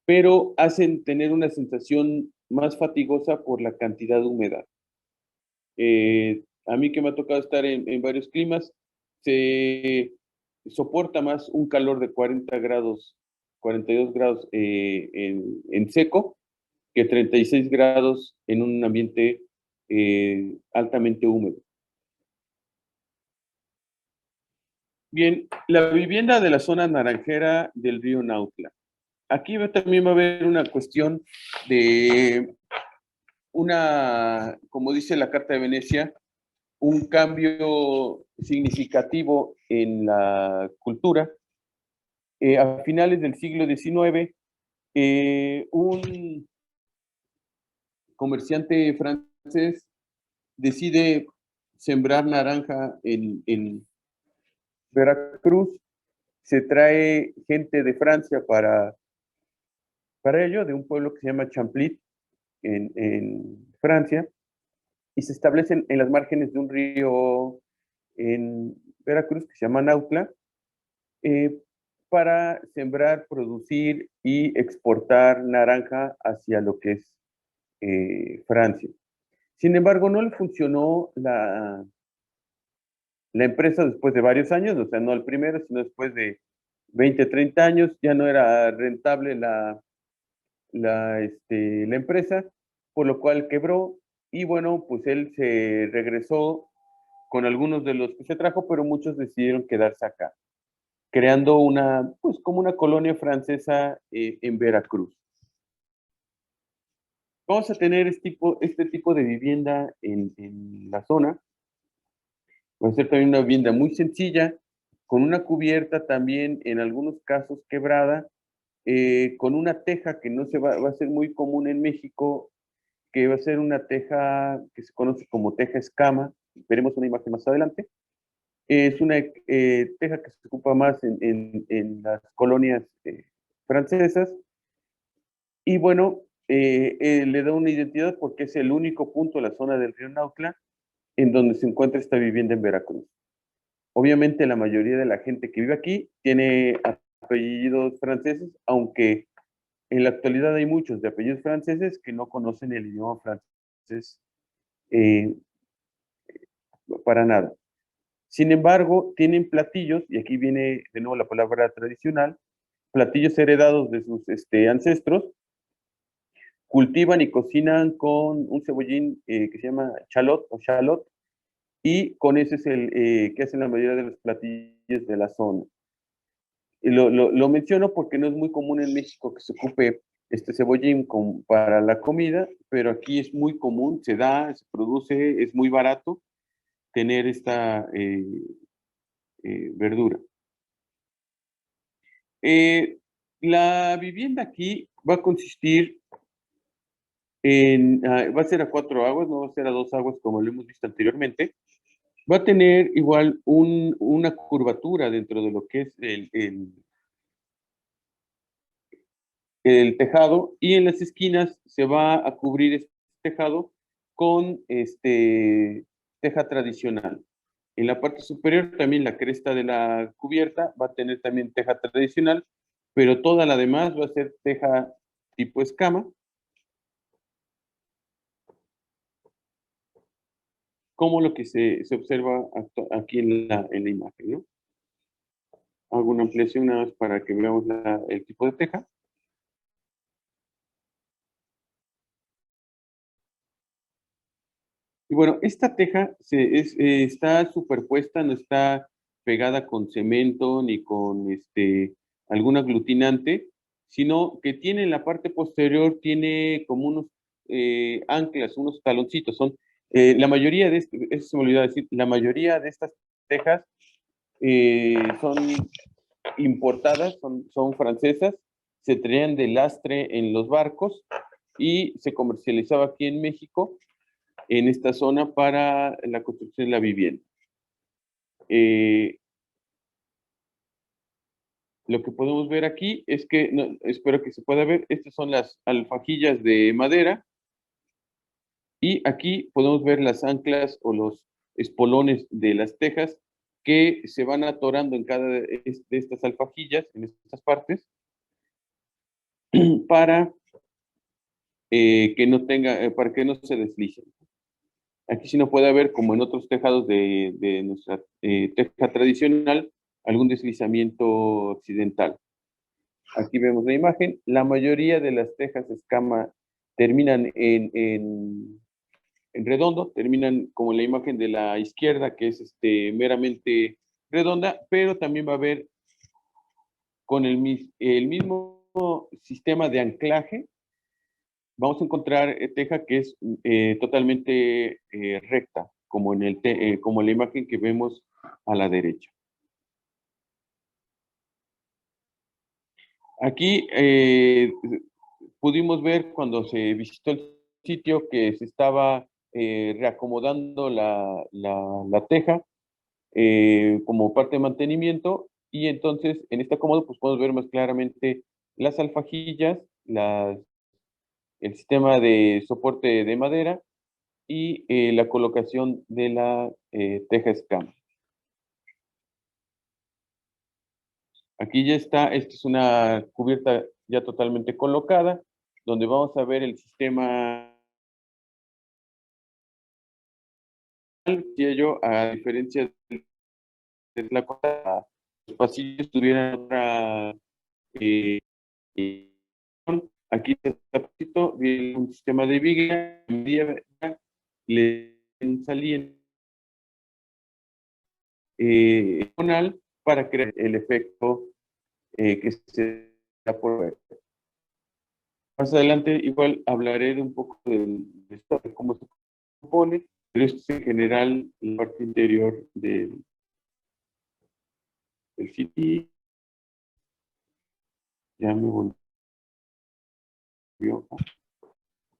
pero hacen tener una sensación más fatigosa por la cantidad de humedad. A mí que me ha tocado estar en varios climas, se soporta más un calor de 40 grados, 42 grados en seco, que 36 grados en un ambiente altamente húmedo. Bien, la vivienda de la zona naranjera del río Nautla. Aquí también va a haber una cuestión de como dice la Carta de Venecia, un cambio significativo en la cultura. A finales del siglo XIX, un comerciante francés decide sembrar naranja en Veracruz. Se trae gente de Francia para ello, de un pueblo que se llama Champlit, en Francia, y se establecen en las márgenes de un río en Veracruz que se llama Nautla, para sembrar, producir y exportar naranja hacia lo que es Francia. Sin embargo, no le funcionó la empresa después de varios años, o sea, no el primero, sino después de 20, 30 años, ya no era rentable la empresa, por lo cual quebró y bueno, pues él se regresó con algunos de los que se trajo, pero muchos decidieron quedarse acá, creando pues como una colonia francesa en Veracruz. Vamos a tener este tipo de vivienda en la zona. Va a ser también una vivienda muy sencilla, con una cubierta también, en algunos casos quebrada, con una teja que no va a ser muy común en México, que va a ser una teja que se conoce como teja escama. Veremos una imagen más adelante. Es una teja que se ocupa más en las colonias francesas. Y bueno, le da una identidad porque es el único punto de la zona del río Nautla en donde se encuentra esta vivienda en Veracruz. Obviamente la mayoría de la gente que vive aquí tiene apellidos franceses, aunque en la actualidad hay muchos de apellidos franceses que no conocen el idioma francés eh, para nada. Sin embargo, tienen platillos, y aquí viene de nuevo la palabra tradicional, platillos heredados de sus ancestros, cultivan y cocinan con un cebollín que se llama chalot o shallot, y con ese es el que hacen la mayoría de los platillos de la zona. Y lo menciono porque no es muy común en México que se ocupe este cebollín para la comida, pero aquí es muy común, se da, se produce, es muy barato tener esta verdura. La vivienda aquí va a consistir va a ser a 4 aguas, no va a ser a 2 aguas como lo hemos visto anteriormente. Va a tener igual una curvatura dentro de lo que es el tejado, y en las esquinas se va a cubrir este tejado con teja tradicional. En la parte superior también la cresta de la cubierta va a tener también teja tradicional, pero toda la demás va a ser teja tipo escama, como lo que se observa aquí en la imagen, ¿no? Hago una ampliación nada más para que veamos el tipo de teja. Y bueno, esta teja está superpuesta, no está pegada con cemento ni con algún aglutinante, sino que tiene en la parte posterior, tiene como unos anclas, unos taloncitos. La mayoría eso se me olvidó decir, la mayoría de estas tejas son importadas, son francesas, se traían de lastre en los barcos y se comercializaba aquí en México, en esta zona, para la construcción de la vivienda. Lo que podemos ver aquí es que, espero que se pueda ver, estas son las alfajillas de madera, y aquí podemos ver las anclas o los espolones de las tejas que se van atorando en cada de estas alfajillas, en estas partes, para para que no se deslicen. Aquí sí no puede haber, como en otros tejados de nuestra teja tradicional, algún deslizamiento accidental. Aquí vemos la imagen. La mayoría de las tejas escama terminan en redondo, terminan como la imagen de la izquierda, que es meramente redonda, pero también va a haber con el mismo sistema de anclaje. Vamos a encontrar teja que es totalmente recta, como como la imagen que vemos a la derecha. Aquí pudimos ver cuando se visitó el sitio que se estaba reacomodando la teja como parte de mantenimiento, y entonces en este acomodo pues podemos ver más claramente las alfajillas, el sistema de soporte de madera y la colocación de la teja escama. Aquí ya está, esta es una cubierta ya totalmente colocada, donde vamos a ver el sistema decía yo, a diferencia de la cosa, los pasillos tuvieran otra aquí está viene un sistema de viga, le salían para crear el efecto que se da por ver. Más adelante igual hablaré de un poco de esto, de cómo se compone, pero esto es en general la parte interior del sitio. Ya me volvió.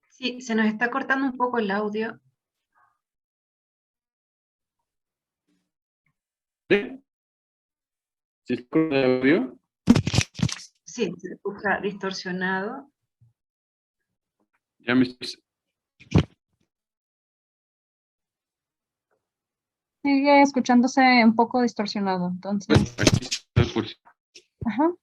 Sí, se nos está cortando un poco el audio. ¿Sí? ¿Se escucha el audio? Sí, se escucha distorsionado. Ya me Sigue escuchándose un poco distorsionado, entonces. Bueno, aquí está por si. Ajá.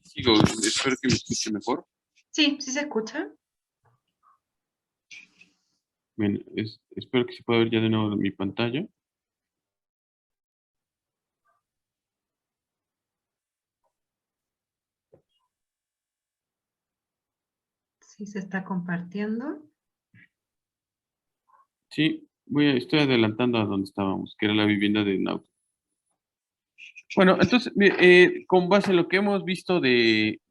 Sigo, espero que me escuche mejor. Sí, sí se escucha. Bien, espero que se pueda ver ya de nuevo mi pantalla. Sí se está compartiendo. Sí, estoy adelantando a donde estábamos, que era la vivienda de Nauta. Bueno, entonces, con base en lo que hemos visto de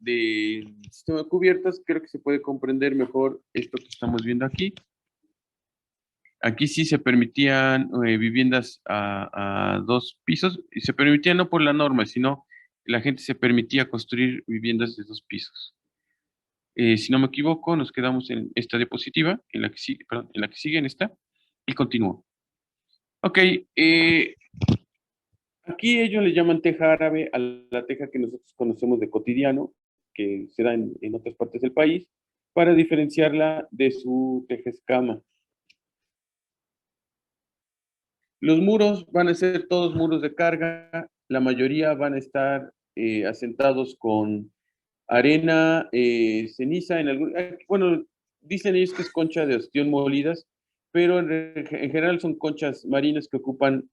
sistema de cubiertas, creo que se puede comprender mejor esto que estamos viendo aquí. Aquí sí se permitían viviendas a 2 pisos, y se permitía no por la norma, sino la gente se permitía construir viviendas de 2 pisos. Si no me equivoco, nos quedamos en esta diapositiva, en la que sigue, perdón, en la que sigue, en esta, y continúo. Ok, aquí ellos le llaman teja árabe a la teja que nosotros conocemos de cotidiano, que se da en otras partes del país, para diferenciarla de su teja escama. Los muros van a ser todos muros de carga, la mayoría van a estar asentados con arena, ceniza, bueno, dicen ellos que es concha de ostión molidas, pero en general son conchas marinas que ocupan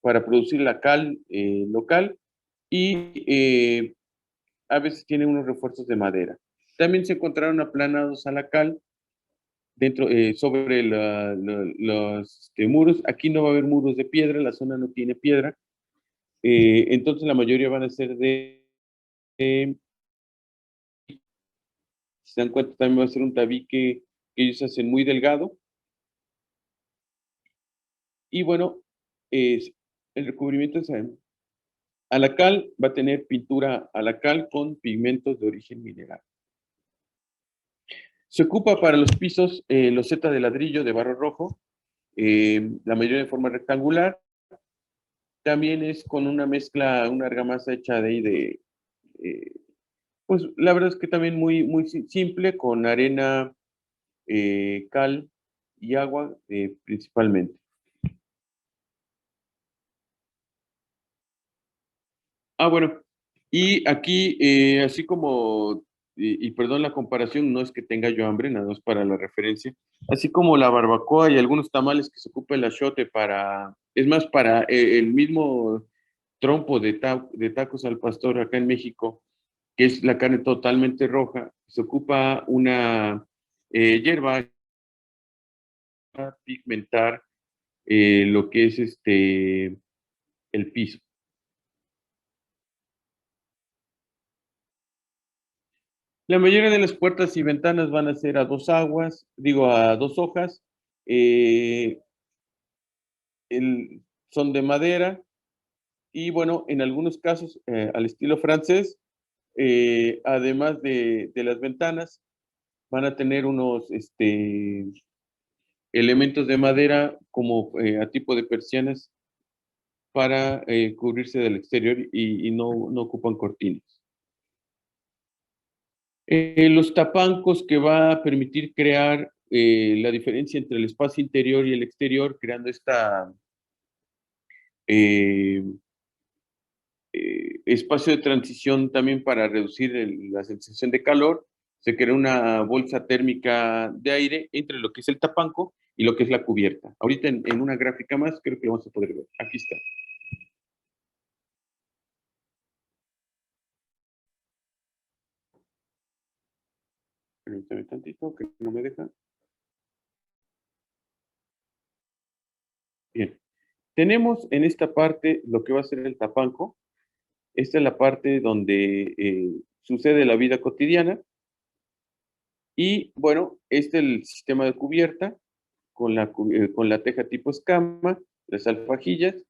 para producir la cal local y a veces tienen unos refuerzos de madera. También se encontraron aplanados a la cal dentro, sobre los muros. Aquí no va a haber muros de piedra, la zona no tiene piedra. Entonces la mayoría van a ser si se dan cuenta, también va a ser un tabique que ellos hacen muy delgado. Y bueno, el recubrimiento es a la cal, va a tener pintura a la cal con pigmentos de origen mineral. Se ocupa para los pisos loseta de ladrillo de barro rojo, la mayoría de forma rectangular. También es con una mezcla, una argamasa hecha pues la verdad es que también muy, muy simple, con arena, cal y agua principalmente. Bueno, y aquí, así como, y perdón la comparación, no es que tenga yo hambre, nada más para la referencia, así como la barbacoa y algunos tamales que se ocupa el achiote es más, para el mismo trompo de tacos al pastor acá en México, que es la carne totalmente roja, se ocupa una hierba para pigmentar lo que es el piso. La mayoría de las puertas y ventanas van a ser a 2 aguas, digo a 2 hojas. eh, son de madera y bueno, en algunos casos al estilo francés, además de las ventanas, van a tener unos elementos de madera como a tipo de persianas para cubrirse del exterior y no ocupan cortinas. Los tapancos que va a permitir crear la diferencia entre el espacio interior y el exterior, creando esta espacio de transición también para reducir la sensación de calor. Se crea una bolsa térmica de aire entre lo que es el tapanco y lo que es la cubierta. Ahorita en una gráfica más creo que lo vamos a poder ver. Aquí está. Permítame tantito, que no me deja. Bien. Tenemos en esta parte lo que va a ser el tapanco. Esta es la parte donde sucede la vida cotidiana. Y bueno, este es el sistema de cubierta con la teja tipo escama, las alfajillas.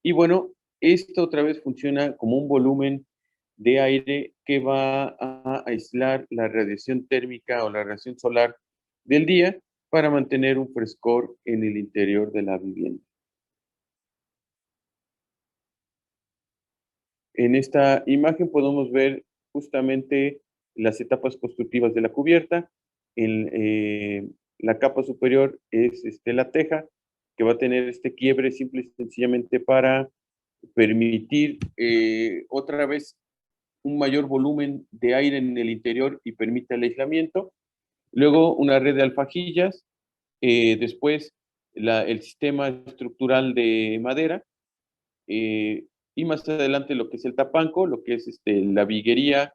Y bueno, esto otra vez funciona como un volumen de aire que va a aislar la radiación térmica o la radiación solar del día para mantener un frescor en el interior de la vivienda. En esta imagen podemos ver justamente las etapas constructivas de la cubierta. En la capa superior es la teja, que va a tener este quiebre simple y sencillamente para permitir otra vez un mayor volumen de aire en el interior y permite el aislamiento. Luego una red de alfajillas, después el sistema estructural de madera, y más adelante lo que es el tapanco, lo que es la viguería,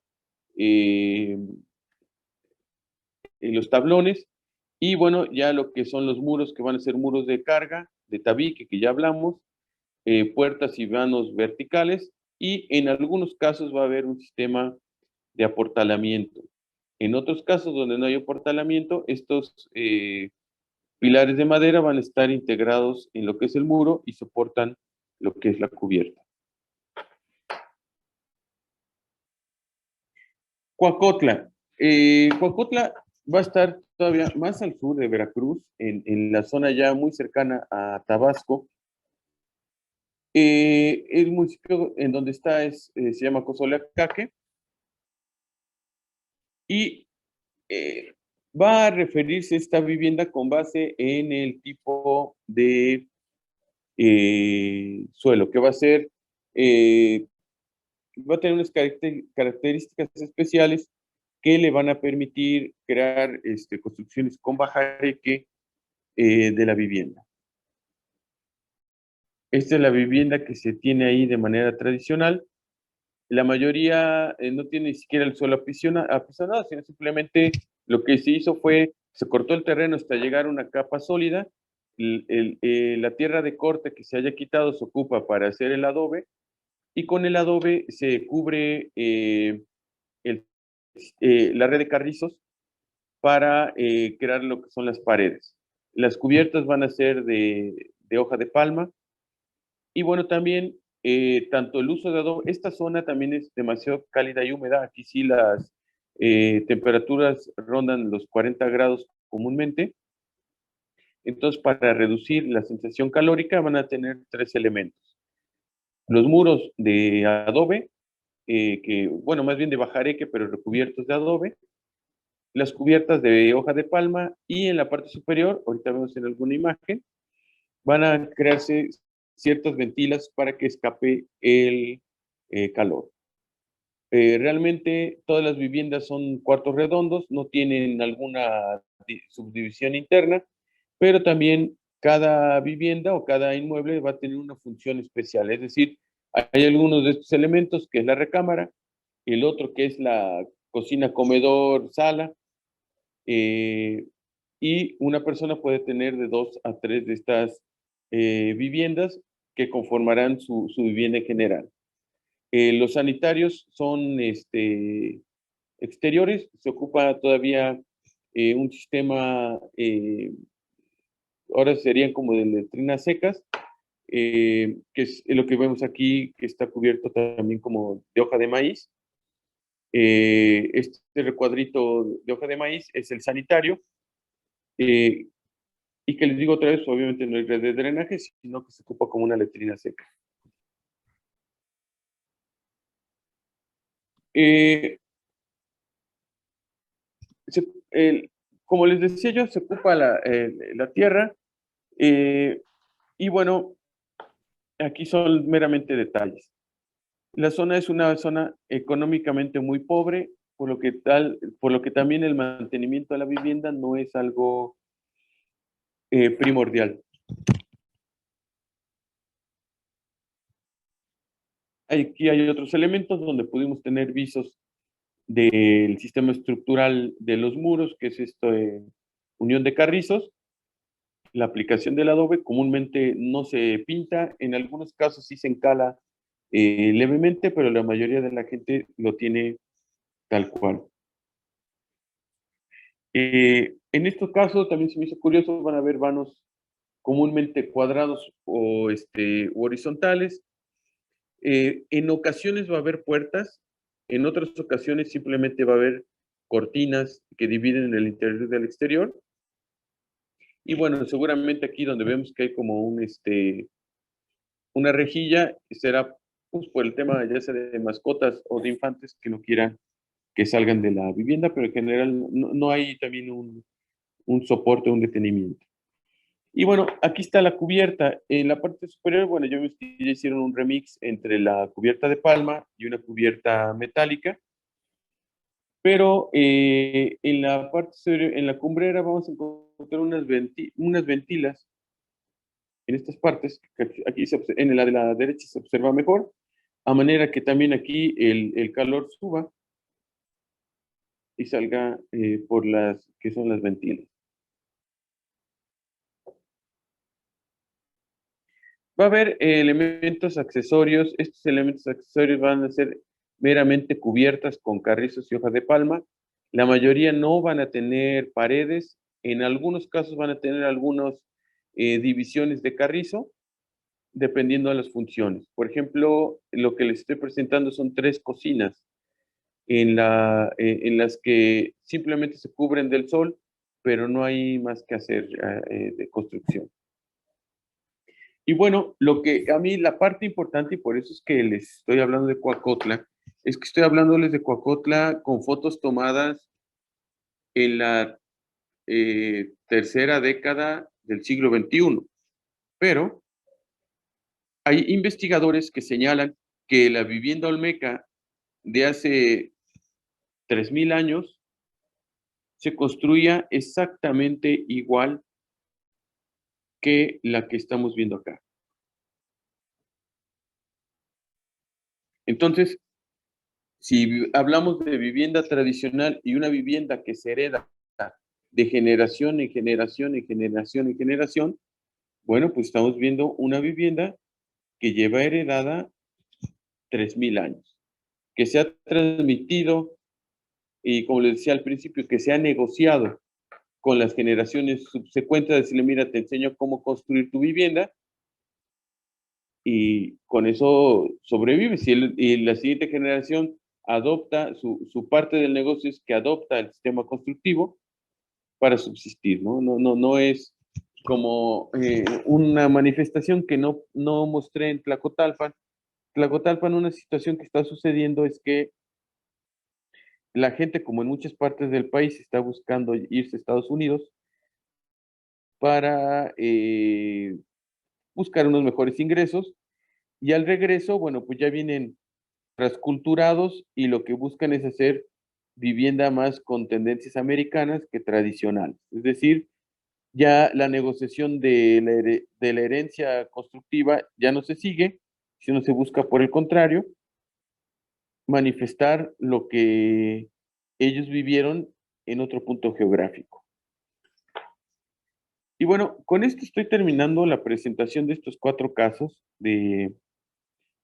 los tablones, y bueno, ya lo que son los muros, que van a ser muros de carga, de tabique, que ya hablamos, puertas y vanos verticales, y en algunos casos va a haber un sistema de aportalamiento. En otros casos donde no hay aportalamiento, estos pilares de madera van a estar integrados en lo que es el muro y soportan lo que es la cubierta. Coacotla. Coacotla va a estar todavía más al sur de Veracruz, en la zona ya muy cercana a Tabasco. El municipio en donde está se llama Cozoleacaque y va a referirse esta vivienda con base en el tipo de suelo, que va a ser, va a tener unas características especiales que le van a permitir crear construcciones con bajareque de la vivienda. Esta es la vivienda que se tiene ahí de manera tradicional. La mayoría no tiene ni siquiera el suelo apisonado, sino simplemente lo que se hizo fue, se cortó el terreno hasta llegar a una capa sólida. La tierra de corte que se haya quitado se ocupa para hacer el adobe, y con el adobe se cubre la red de carrizos para crear lo que son las paredes. Las cubiertas van a ser de hoja de palma. Y bueno, también tanto el uso de adobe, esta zona también es demasiado cálida y húmeda. Aquí sí las temperaturas rondan los 40 grados comúnmente. Entonces, para reducir la sensación calórica van a tener 3 elementos. Los muros de adobe, bueno, más bien de bajareque, pero recubiertos de adobe. Las cubiertas de hoja de palma, y en la parte superior, ahorita vemos en alguna imagen, van a crearse ciertas ventilas para que escape el calor. Realmente todas las viviendas son cuartos redondos, no tienen alguna subdivisión interna, pero también cada vivienda o cada inmueble va a tener una función especial. Es decir, hay algunos de estos elementos que es la recámara, el otro que es la cocina, comedor, sala, y una persona puede tener de 2 a 3 de estas viviendas que conformarán su vivienda en general. Los sanitarios son exteriores, se ocupa todavía un sistema, ahora serían como de letrinas secas, que es lo que vemos aquí, que está cubierto también como de hoja de maíz. Este recuadrito de hoja de maíz es el sanitario. Y que les digo otra vez, obviamente no hay red de drenaje, sino que se ocupa como una letrina seca. Como les decía yo, se ocupa la tierra. Y bueno, aquí son meramente detalles. La zona es una zona económicamente muy pobre, por lo que también el mantenimiento de la vivienda no es algo primordial. Aquí hay otros elementos donde pudimos tener visos del sistema estructural de los muros, que es esto, unión de carrizos. La aplicación del adobe comúnmente no se pinta, en algunos casos sí se encala levemente, pero la mayoría de la gente lo tiene tal cual. En estos casos también se me hizo curioso, van a ver vanos comúnmente cuadrados o horizontales. En ocasiones va a haber puertas, en otras ocasiones simplemente va a haber cortinas que dividen el interior del exterior. Y bueno, seguramente aquí donde vemos que hay como una rejilla, será pues, por el tema ya sea de mascotas o de infantes que no quieran que salgan de la vivienda, pero en general no hay también un soporte, un detenimiento. Y bueno, aquí está la cubierta. En la parte superior, bueno, yo vi que ya hicieron un remix entre la cubierta de palma y una cubierta metálica. Pero en la parte superior, en la cumbrera, vamos a encontrar unas ventilas en estas partes. Aquí en la de la derecha se observa mejor, a manera que también aquí el calor suba y salga por las que son las ventilas. Va a haber elementos accesorios. Estos elementos accesorios van a ser meramente cubiertas con carrizos y hojas de palma. La mayoría no van a tener paredes. En algunos casos van a tener algunas divisiones de carrizo, dependiendo de las funciones. Por ejemplo, lo que les estoy presentando son 3 cocinas en las que simplemente se cubren del sol, pero no hay más que hacer de construcción. Y bueno, lo que a mí la parte importante, y por eso es que les estoy hablando de Coacotla, es que estoy hablándoles de Coacotla con fotos tomadas en la tercera década del siglo XXI. Pero hay investigadores que señalan que la vivienda olmeca de hace 3000 años se construía exactamente igual que la que estamos viendo acá. Entonces, si hablamos de vivienda tradicional y una vivienda que se hereda de generación en generación, en generación, en generación, bueno, pues estamos viendo una vivienda que lleva heredada 3000 años, que se ha transmitido y como les decía al principio, que se ha negociado con las generaciones subsecuentes, decirle, mira, te enseño cómo construir tu vivienda y con eso sobrevives. Y la siguiente generación adopta, su parte del negocio es que adopta el sistema constructivo para subsistir, ¿no? No es como una manifestación que no mostré en Tlacotalpan. Tlacotalpan, una situación que está sucediendo es que la gente, como en muchas partes del país, está buscando irse a Estados Unidos para buscar unos mejores ingresos y al regreso, bueno, pues ya vienen transculturados y lo que buscan es hacer vivienda más con tendencias americanas que tradicionales. Es decir, ya la negociación de la herencia constructiva ya no se sigue, sino se busca, por el contrario, manifestar lo que ellos vivieron en otro punto geográfico. Y bueno, con esto estoy terminando la presentación de estos 4 casos de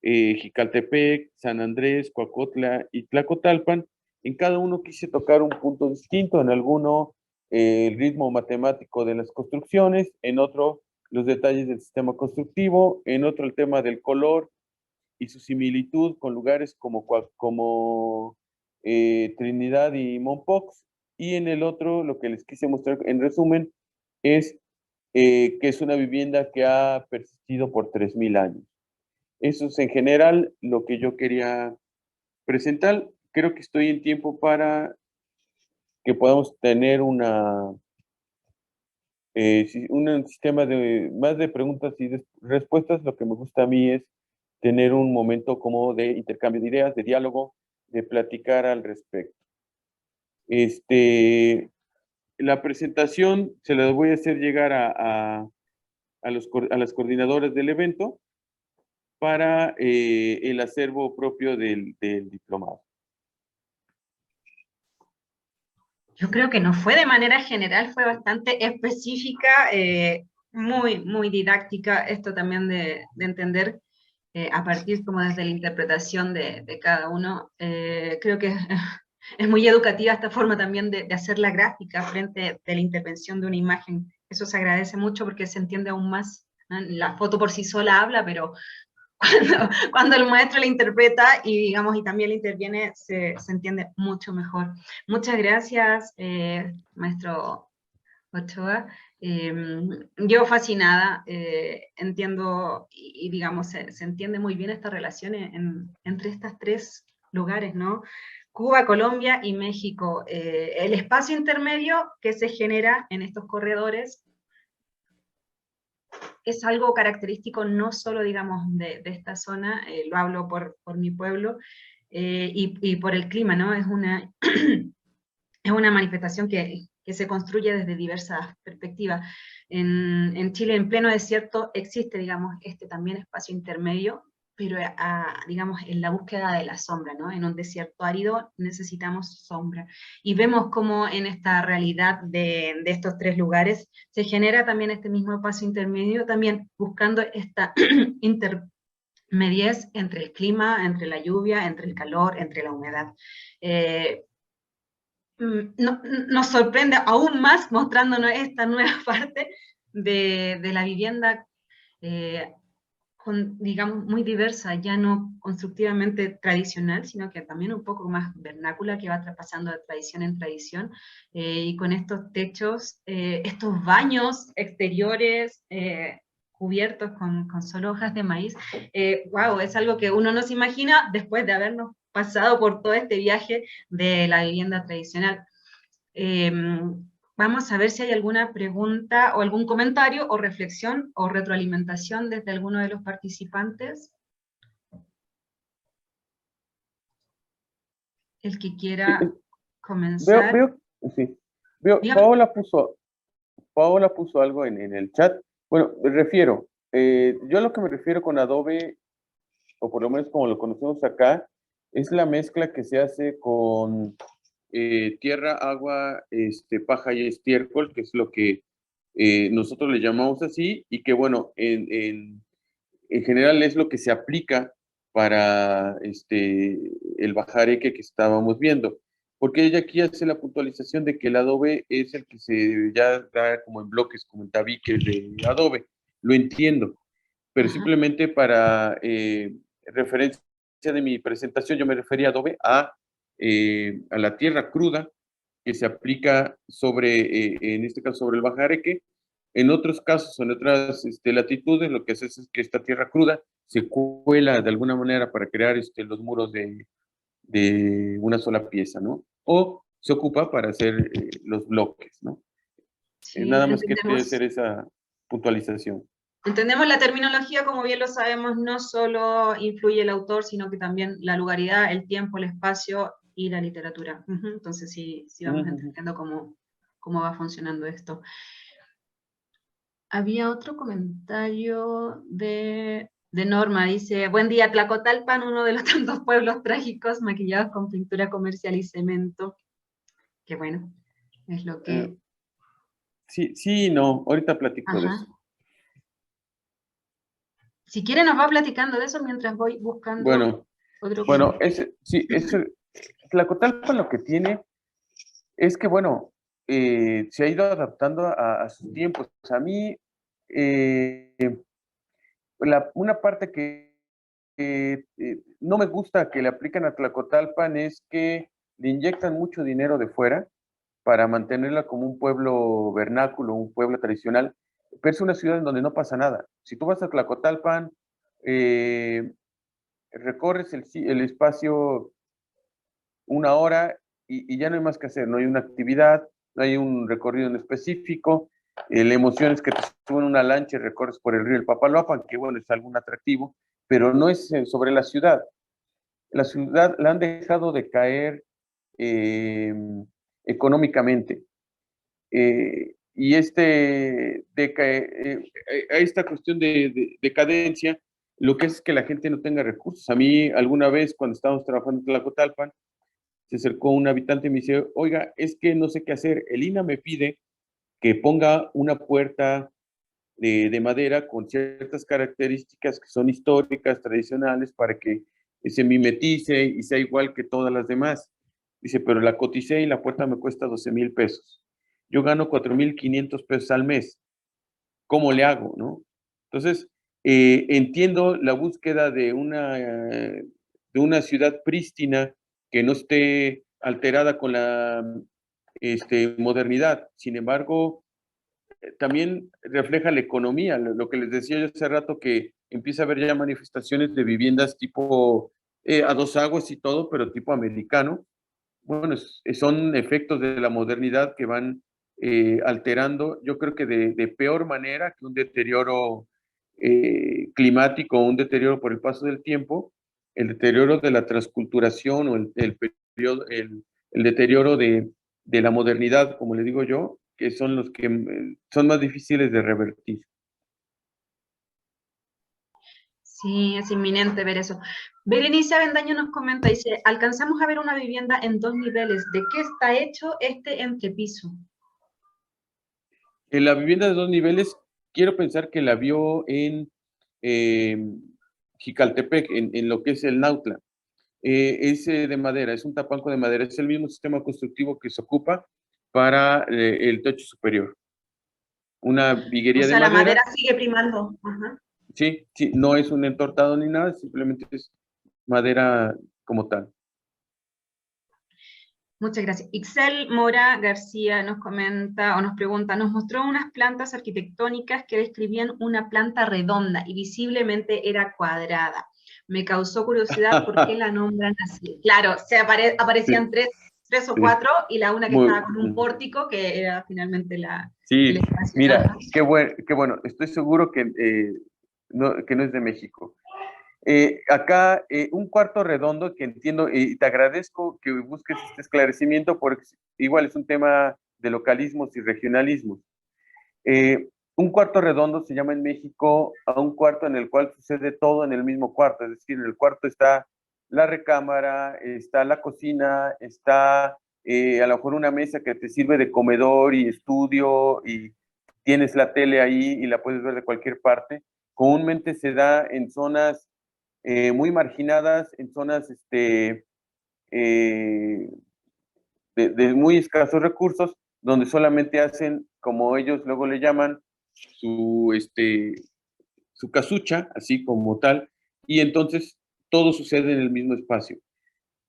Jicaltepec, San Andrés, Coacotla y Tlacotalpan. En cada uno quise tocar un punto distinto, en alguno el ritmo matemático de las construcciones, en otro los detalles del sistema constructivo, en otro el tema del color y su similitud con lugares como Trinidad y Mompox, y en el otro, lo que les quise mostrar en resumen, es que es una vivienda que ha persistido por 3000 años. Eso es en general lo que yo quería presentar. Creo que estoy en tiempo para que podamos tener un sistema de más de preguntas y respuestas. Lo que me gusta a mí es tener un momento como de intercambio de ideas, de diálogo, de platicar al respecto. La presentación se la voy a hacer llegar a las coordinadoras del evento para el acervo propio del diplomado. Yo creo que no fue de manera general, fue bastante específica, muy didáctica, esto también de entender a partir como desde la interpretación de cada uno. Creo que es muy educativa esta forma también de hacer la gráfica frente de la intervención de una imagen. Eso se agradece mucho porque se entiende aún más, ¿no? La foto por sí sola habla, pero cuando el maestro la interpreta y, digamos, y también le interviene, se entiende mucho mejor. Muchas gracias, maestro Ochoa. Yo fascinada, entiendo y digamos, se entiende muy bien esta relación entre estas tres lugares, ¿no? Cuba, Colombia y México. El espacio intermedio que se genera en estos corredores es algo característico no solo, digamos, de esta zona, lo hablo por mi pueblo, y por el clima, ¿no? Es es una manifestación que se construye desde diversas perspectivas. En Chile, en pleno desierto, existe, digamos, este también espacio intermedio, pero digamos, en la búsqueda de la sombra, ¿no? En un desierto árido necesitamos sombra. Y vemos cómo en esta realidad de estos tres lugares se genera también este mismo espacio intermedio, también buscando esta intermediez entre el clima, entre la lluvia, entre el calor, entre la humedad. Nos sorprende aún más mostrándonos esta nueva parte de la vivienda, digamos, muy diversa, ya no constructivamente tradicional, sino que también un poco más vernácula, que va traspasando de tradición en tradición, y con estos techos, estos baños exteriores, cubiertos con solo hojas de maíz. Wow, es algo que uno no se imagina después de habernos pasado por todo este viaje de la vivienda tradicional. Vamos a ver si hay alguna pregunta o algún comentario o reflexión o retroalimentación desde alguno de los participantes. El que quiera comenzar. Sí. Dígame. Paola puso algo en el chat. Bueno, me refiero, yo lo que me refiero con Adobe, o por lo menos como lo conocemos acá, es la mezcla que se hace con tierra, agua, paja y estiércol, que es lo que nosotros le llamamos así, y que bueno, en general es lo que se aplica para el bajareque que estábamos viendo. Porque ella aquí hace la puntualización de que el adobe es el que se ya da como en bloques, como en tabiques de adobe. Lo entiendo, pero simplemente para referencia de mi presentación, yo me refería a adobe a la tierra cruda que se aplica sobre, en este caso, sobre el bajareque. En otros casos, en otras latitudes, lo que hace es que esta tierra cruda se cuela de alguna manera para crear los muros de una sola pieza, ¿no? O se ocupa para hacer los bloques, ¿no? Sí, Nada más quería hacer esa puntualización. Entendemos la terminología, como bien lo sabemos, no solo influye el autor, sino que también la lugaridad, el tiempo, el espacio y la literatura. Entonces sí vamos entendiendo cómo va funcionando esto. Había otro comentario de Norma, dice, buen día, Tlacotalpan, uno de los tantos pueblos trágicos maquillados con pintura comercial y cemento. Qué bueno, es lo que... Sí, no, ahorita platico de eso. Si quiere nos va platicando de eso mientras voy buscando otro bueno, comentario. Tlacotalpan lo que tiene es que, bueno, se ha ido adaptando a sus tiempos. A mí, una parte que no me gusta que le aplican a Tlacotalpan es que le inyectan mucho dinero de fuera para mantenerla como un pueblo vernáculo, un pueblo tradicional, pero es una ciudad en donde no pasa nada. Si tú vas a Tlacotalpan, recorres el espacio una hora y ya no hay más que hacer, no hay una actividad, no hay un recorrido en específico, la emoción es que te suben una lancha y recorres por el río el Papaloapan, que bueno, es algún atractivo, pero no es sobre la ciudad. La ciudad la han dejado de caer económicamente. Y esta cuestión de decadencia, lo que es que la gente no tenga recursos. A mí alguna vez cuando estábamos trabajando en Tlacotalpan, se acercó un habitante y me dice, oiga, es que no sé qué hacer. El INAH me pide que ponga una puerta de madera con ciertas características que son históricas, tradicionales, para que se mimetice y sea igual que todas las demás. Dice, pero la coticé y la puerta me cuesta 12,000 pesos. Yo gano 4,500 pesos al mes. ¿Cómo le hago, no? Entonces, entiendo la búsqueda de una ciudad prístina que no esté alterada con la modernidad. Sin embargo, también refleja la economía, lo que les decía yo hace rato, que empieza a haber ya manifestaciones de viviendas tipo a dos aguas y todo, pero tipo americano. Bueno, son efectos de la modernidad que van alterando, yo creo que de peor manera que un deterioro climático o un deterioro por el paso del tiempo, el deterioro de la transculturación o el deterioro de la modernidad, como le digo yo, que son los que son más difíciles de revertir. Sí, es inminente ver eso. Berenice Avendaño nos comenta, dice, alcanzamos a ver una vivienda en 2 niveles. ¿De qué está hecho este entrepiso? En la vivienda de 2 niveles, quiero pensar que la vio en Jicaltepec, en lo que es el Nautla. Es de madera, es un tapanco de madera, es el mismo sistema constructivo que se ocupa para el techo superior. Una O viguería de sea, la madera. madera sigue primando. Ajá. Sí, sí, no es un entortado ni nada, simplemente es madera como tal. Muchas gracias. Ixel Mora García nos comenta o nos pregunta, nos mostró unas plantas arquitectónicas que describían una planta redonda y visiblemente era cuadrada. Me causó curiosidad por qué la nombran así. Claro, aparecían Sí, tres o sí. cuatro y la una que Muy, estaba con un pórtico que era finalmente el sí, espacio. mira, Ajá. qué bueno, estoy seguro que no es de México. Acá, un cuarto redondo que entiendo, y te agradezco que busques este esclarecimiento porque igual es un tema de localismos y regionalismos. Un cuarto redondo se llama en México a un cuarto en el cual sucede todo en el mismo cuarto, es decir, en el cuarto está la recámara, está la cocina, está a lo mejor una mesa que te sirve de comedor y estudio y tienes la tele ahí y la puedes ver de cualquier parte. Comúnmente se da en zonas muy marginadas, en zonas eh, de muy escasos recursos, donde solamente hacen, como ellos luego le llaman, su casucha, así como tal, y entonces todo sucede en el mismo espacio.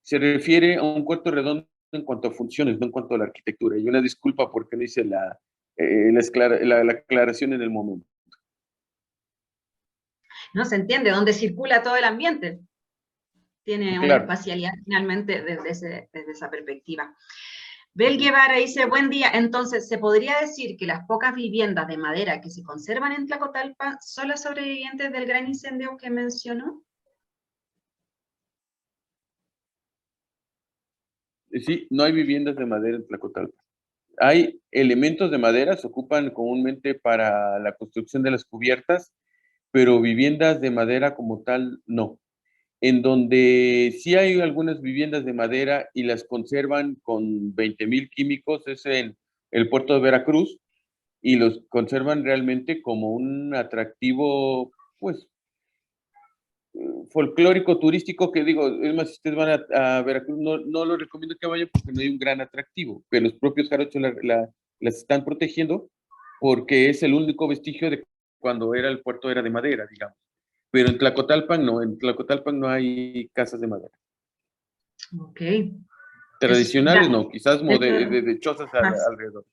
Se refiere a un cuarto redondo en cuanto a funciones, no en cuanto a la arquitectura. Y una disculpa porque no hice la aclaración en el momento. No se entiende dónde circula todo el ambiente. Tiene una Claro. espacialidad finalmente desde esa perspectiva. Bel Guevara dice, buen día, entonces, ¿se podría decir que las pocas viviendas de madera que se conservan en Tlacotalpa son las sobrevivientes del gran incendio que mencionó? Sí, no hay viviendas de madera en Tlacotalpa. Hay elementos de madera, se ocupan comúnmente para la construcción de las cubiertas, pero viviendas de madera como tal, no. En donde sí hay algunas viviendas de madera y las conservan con 20,000 químicos, es en el puerto de Veracruz, y los conservan realmente como un atractivo, pues, folclórico, turístico, que digo, es más, si ustedes van a Veracruz, no lo recomiendo que vayan porque no hay un gran atractivo, pero los propios jarochos las están protegiendo porque es el único vestigio de cuando el puerto era de madera, digamos. Pero en Tlacotalpan no hay casas de madera. Ok. Tradicionales no, quizás eso- de chozas más. alrededor.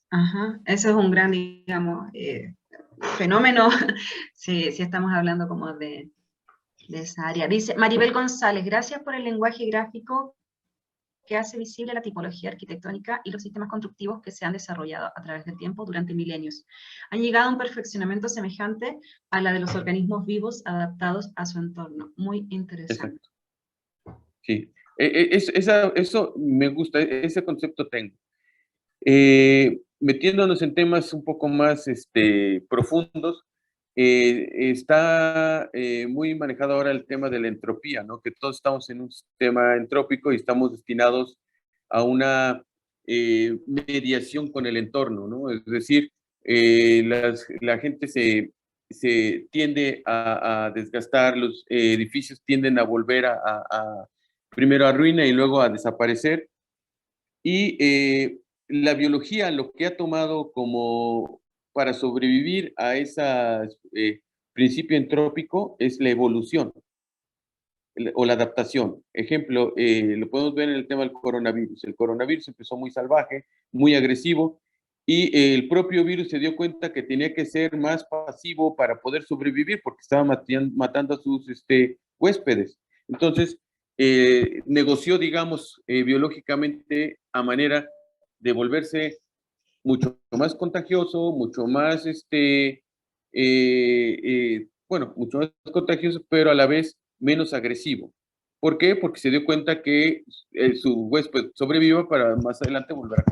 Ajá, eso es un gran, digamos, fenómeno, si estamos hablando como de esa área. Dice Maribel González, gracias por el lenguaje gráfico que hace visible la tipología arquitectónica y los sistemas constructivos que se han desarrollado a través del tiempo durante milenios. Han llegado a un perfeccionamiento semejante a la de los organismos vivos adaptados a su entorno. Muy interesante. Exacto. Sí, eso me gusta, ese concepto tengo. Metiéndonos en temas un poco más profundos, está muy manejado ahora el tema de la entropía, ¿no? Que todos estamos en un sistema entrópico y estamos destinados a una mediación con el entorno, ¿no? Es decir, la gente se tiende a desgastar, los edificios tienden a volver primero a ruina y luego a desaparecer. Y la biología lo que ha tomado como para sobrevivir a ese principio entrópico es la evolución o la adaptación. Ejemplo, lo podemos ver en el tema del coronavirus. El coronavirus empezó muy salvaje, muy agresivo, y el propio virus se dio cuenta que tenía que ser más pasivo para poder sobrevivir porque estaba matando a sus huéspedes. Entonces, negoció, digamos, biológicamente a manera de volverse mucho más contagioso, mucho más, bueno, mucho más contagioso, pero a la vez menos agresivo. ¿Por qué? Porque se dio cuenta que su huésped sobreviva para más adelante volver a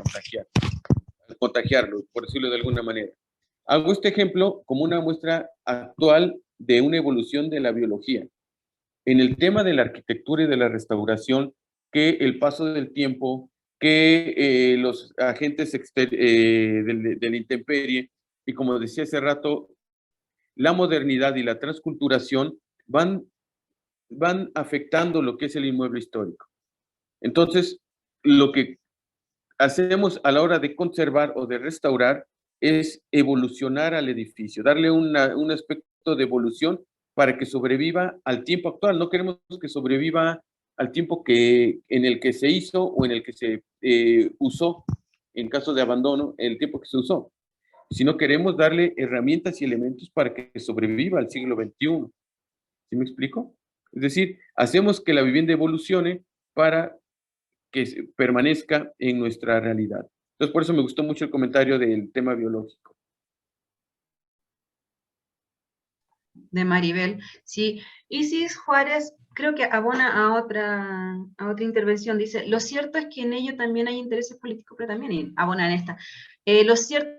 contagiarlo, por decirlo de alguna manera. Hago este ejemplo como una muestra actual de una evolución de la biología. En el tema de la arquitectura y de la restauración, que el paso del tiempo, que los agentes de la intemperie, y como decía hace rato, la modernidad y la transculturación van afectando lo que es el inmueble histórico. Entonces, lo que hacemos a la hora de conservar o de restaurar es evolucionar al edificio, darle un aspecto de evolución para que sobreviva al tiempo actual. No queremos que sobreviva al tiempo en el que se hizo o en el que se usó, en caso de abandono, el tiempo que se usó, sino queremos darle herramientas y elementos para que sobreviva al siglo XXI. ¿Sí me explico? Es decir, hacemos que la vivienda evolucione para que permanezca en nuestra realidad. Entonces, por eso me gustó mucho el comentario del tema biológico. De Maribel, sí. Isis Juárez creo que abona a otra intervención, dice, lo cierto es que en ello también hay intereses políticos, pero también abona en esta. Lo cierto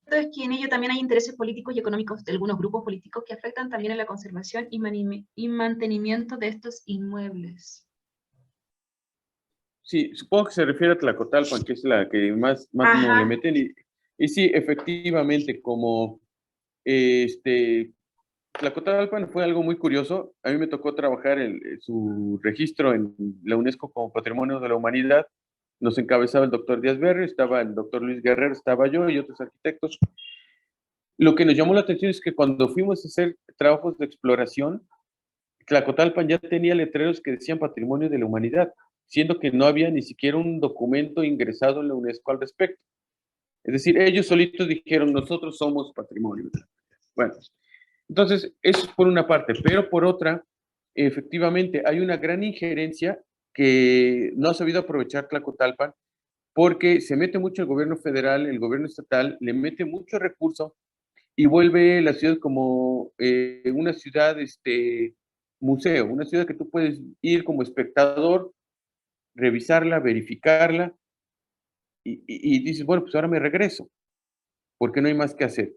es que en ello también hay intereses políticos y económicos de algunos grupos políticos que afectan también a la conservación y mantenimiento de estos inmuebles. Sí, supongo que se refiere a Tlacotalpan, que es la que más no le meten. Y sí, efectivamente, como Tlacotalpan fue algo muy curioso. A mí me tocó trabajar su registro en la UNESCO como Patrimonio de la Humanidad. Nos encabezaba el doctor Díaz Berry, estaba el doctor Luis Guerrero, estaba yo y otros arquitectos. Lo que nos llamó la atención es que cuando fuimos a hacer trabajos de exploración, Tlacotalpan ya tenía letreros que decían Patrimonio de la Humanidad, siendo que no había ni siquiera un documento ingresado en la UNESCO al respecto. Es decir, ellos solitos dijeron, nosotros somos patrimonio. Bueno, entonces, eso es por una parte, pero por otra, efectivamente, hay una gran injerencia que no ha sabido aprovechar Tlacotalpan porque se mete mucho el gobierno federal, el gobierno estatal, le mete mucho recurso y vuelve la ciudad como una ciudad, museo, una ciudad que tú puedes ir como espectador, revisarla, verificarla y dices, bueno, pues ahora me regreso, porque no hay más que hacer.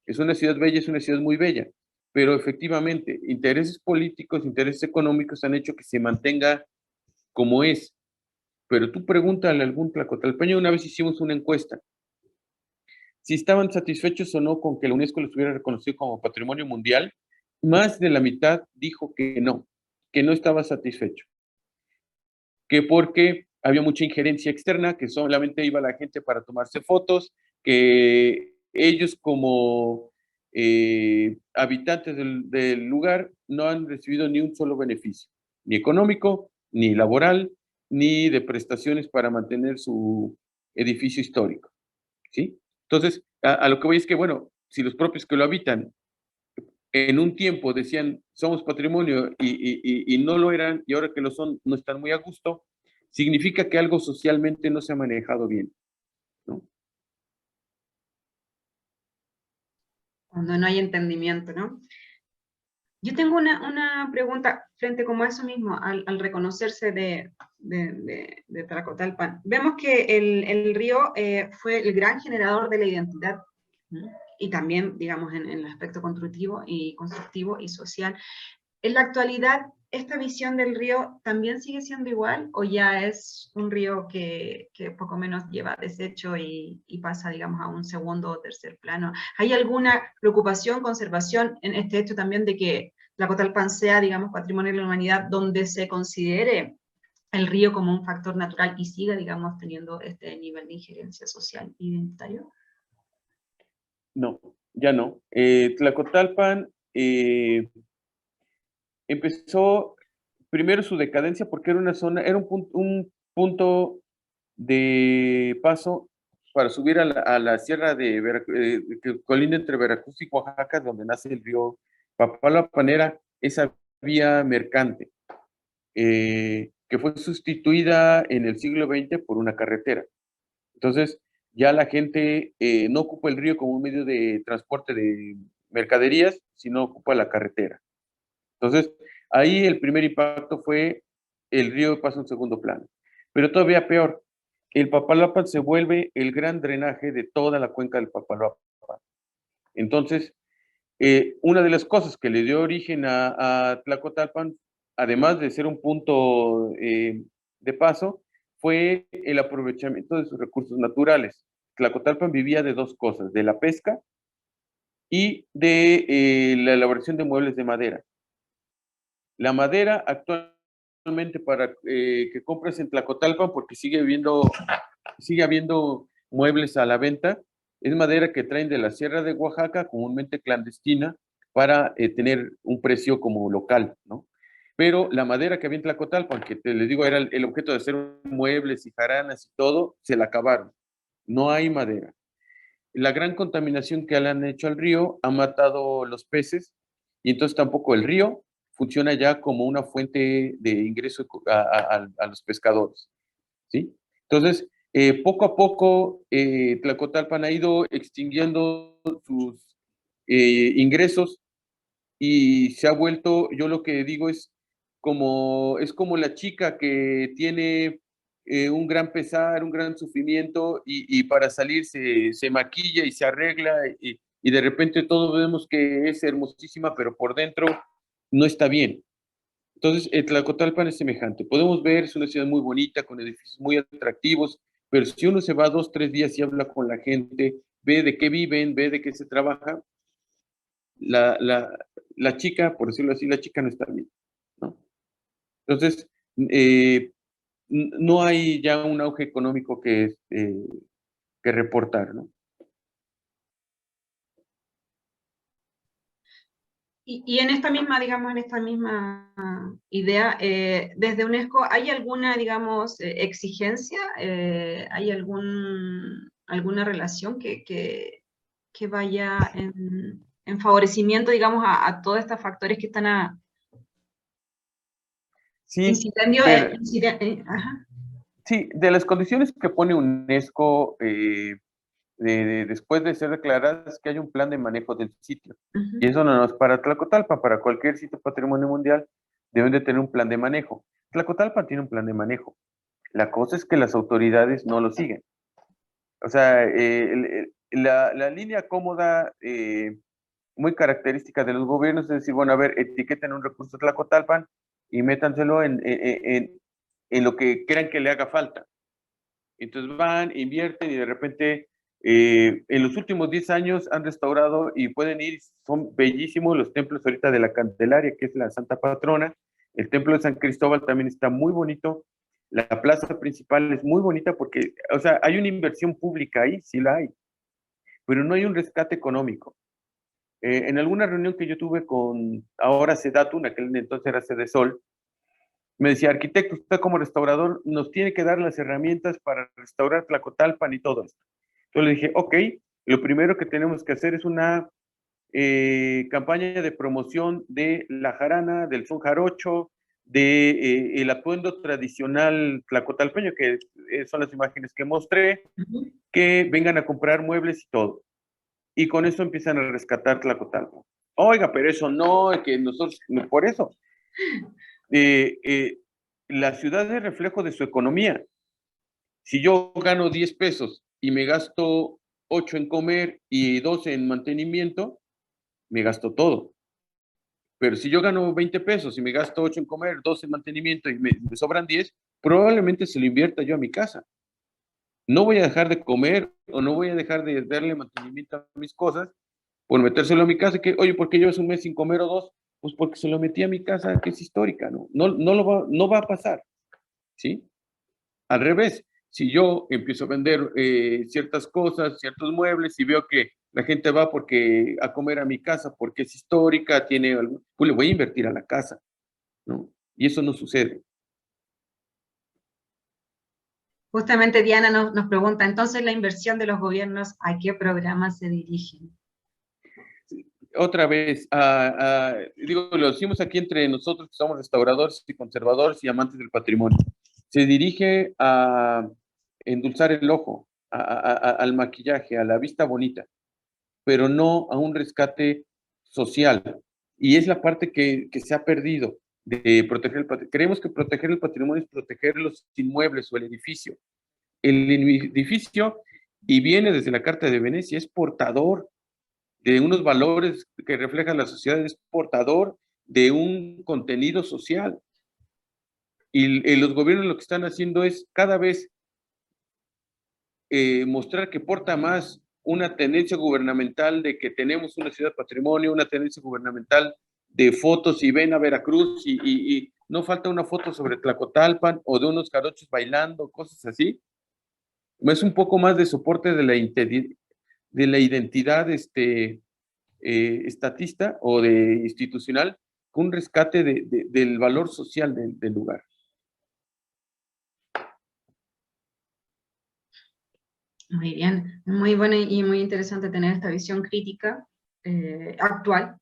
Es una ciudad bella, es una ciudad muy bella, pero efectivamente, intereses políticos, intereses económicos han hecho que se mantenga como es. Pero tú pregúntale a algún tlacotalpeño, una vez hicimos una encuesta, si estaban satisfechos o no con que la UNESCO los hubiera reconocido como patrimonio mundial, más de la mitad dijo que no estaba satisfecho, que porque había mucha injerencia externa, que solamente iba la gente para tomarse fotos, que ellos como habitantes del lugar no han recibido ni un solo beneficio, ni económico, ni laboral, ni de prestaciones para mantener su edificio histórico, ¿sí? Entonces, a lo que voy es que, bueno, si los propios que lo habitan en un tiempo decían somos patrimonio y no lo eran, y ahora que lo son no están muy a gusto, significa que algo socialmente no se ha manejado bien, ¿no? Cuando no hay entendimiento, ¿no? Yo tengo una pregunta frente como a eso mismo, al reconocerse de Tlacotalpan. Vemos que el río fue el gran generador de la identidad, ¿no? Y también, digamos, en el aspecto constructivo y social. En la actualidad, ¿esta visión del río también sigue siendo igual o ya es un río que poco menos lleva desecho y pasa, digamos, a un segundo o tercer plano? ¿Hay alguna preocupación, conservación en este hecho también de que Tlacotalpan sea, digamos, patrimonio de la humanidad, donde se considere el río como un factor natural y siga, digamos, teniendo este nivel de injerencia social identitario? No, ya no. Tlacotalpan empezó primero su decadencia porque era una zona, era un punto de paso para subir a la sierra de Veracruz, que colinda entre Veracruz y Oaxaca, donde nace el río Papaloapan, era esa vía mercante, que fue sustituida en el siglo XX por una carretera. Entonces, ya la gente no ocupa el río como un medio de transporte de mercaderías, sino ocupa la carretera. Entonces, ahí el primer impacto fue el río pasa a un segundo plano. Pero todavía peor, el Papaloapan se vuelve el gran drenaje de toda la cuenca del Papaloapan. Entonces, una de las cosas que le dio origen a Tlacotalpan, además de ser un punto de paso, fue el aprovechamiento de sus recursos naturales. Tlacotalpan vivía de dos cosas, de la pesca y de la elaboración de muebles de madera. La madera actualmente para que compres en Tlacotalpan, porque sigue habiendo muebles a la venta, es madera que traen de la Sierra de Oaxaca, comúnmente clandestina, para tener un precio como local, ¿no? Pero la madera que había en Tlacotalpan, que les digo era el objeto de hacer muebles y jaranas y todo, se la acabaron. No hay madera. La gran contaminación que le han hecho al río ha matado los peces y entonces tampoco el río funciona ya como una fuente de ingreso a los pescadores, ¿sí? Entonces, poco a poco, Tlacotalpan ha ido extinguiendo sus ingresos y se ha vuelto, yo lo que digo es como la chica que tiene un gran pesar, un gran sufrimiento y para salir se maquilla y se arregla y de repente todos vemos que es hermosísima, pero por dentro no está bien. Entonces, Tlacotalpan es semejante. Podemos ver, es una ciudad muy bonita, con edificios muy atractivos, pero si uno se va 2, 3 días y habla con la gente, ve de qué viven, ve de qué se trabaja, la, la, la chica, por decirlo así, la chica no está bien, ¿no? Entonces, eh, no hay ya un auge económico que reportar, ¿no? Y en esta misma, digamos, en esta misma idea, desde UNESCO, ¿hay alguna, digamos, exigencia? ¿Hay alguna relación que vaya en favorecimiento, digamos, a todos estos factores que están Sí, incidiendo? Ajá. sí, de las condiciones que pone UNESCO después de ser declaradas, que hay un plan de manejo del sitio. Uh-huh. Y eso no es para Tlacotalpan, para cualquier sitio patrimonio mundial deben de tener un plan de manejo. Tlacotalpan tiene un plan de manejo. La cosa es que las autoridades no lo siguen. O sea, la línea cómoda, muy característica de los gobiernos, es decir, bueno, a ver, etiqueten un recurso Tlacotalpan y métanselo en lo que crean que le haga falta. Entonces van, invierten y de repente en los últimos 10 años han restaurado y pueden ir, son bellísimos los templos ahorita de la Candelaria, que es la Santa Patrona. El templo de San Cristóbal también está muy bonito. La plaza principal es muy bonita porque, o sea, hay una inversión pública ahí, sí la hay, pero no hay un rescate económico. En alguna reunión que yo tuve con ahora Sedatu, en aquel entonces era Sedesol, Me decía, arquitecto, usted como restaurador nos tiene que dar las herramientas para restaurar Tlacotalpan y todo esto. Entonces le dije, ok, lo primero que tenemos que hacer es una campaña de promoción de la jarana, del son jarocho, de el atuendo tradicional tlacotalpeño, que son las imágenes que mostré, que vengan a comprar muebles y todo. Y con eso empiezan a rescatar Tlacotalpan. Oiga, pero eso no, que nosotros, por eso. La ciudad es reflejo de su economía. Si yo gano 10 pesos y me gasto 8 en comer y 12 en mantenimiento, me gasto todo. Pero si yo gano 20 pesos y me gasto 8 en comer, 12 en mantenimiento y me sobran 10, probablemente se lo invierta yo a mi casa. No voy a dejar de comer o no voy a dejar de darle mantenimiento a mis cosas por metérselo a mi casa. Que, oye, ¿por qué llevas un mes sin comer o dos? Pues porque se lo metí a mi casa, que es histórica, ¿no? No va a pasar, ¿sí? Al revés, si yo empiezo a vender ciertas cosas, ciertos muebles y veo que la gente va porque a comer a mi casa porque es histórica, tiene algo, pues le voy a invertir a la casa, ¿no? Y eso no sucede. Justamente Diana nos pregunta, entonces la inversión de los gobiernos, ¿a qué programas se dirigen? Otra vez, digo, lo decimos aquí entre nosotros que somos restauradores y conservadores y amantes del patrimonio. Se dirige a endulzar el ojo, al maquillaje, a la vista bonita, pero no a un rescate social. Y es la parte que se ha perdido de proteger el patrimonio. Creemos que proteger el patrimonio es proteger los inmuebles o el edificio. El edificio, y viene desde la Carta de Venecia, es portador de unos valores que reflejan la sociedad, es portador de un contenido social. Y los gobiernos lo que están haciendo es cada vez mostrar que porta más una tendencia gubernamental de que tenemos una ciudad patrimonio, una tendencia gubernamental de fotos y ven a Veracruz y no falta una foto sobre Tlacotalpan o de unos jarochos bailando, cosas así. Es un poco más de soporte de la identidad estatista o de institucional, con un rescate del valor social del lugar. Muy bien, muy bueno y muy interesante tener esta visión crítica actual,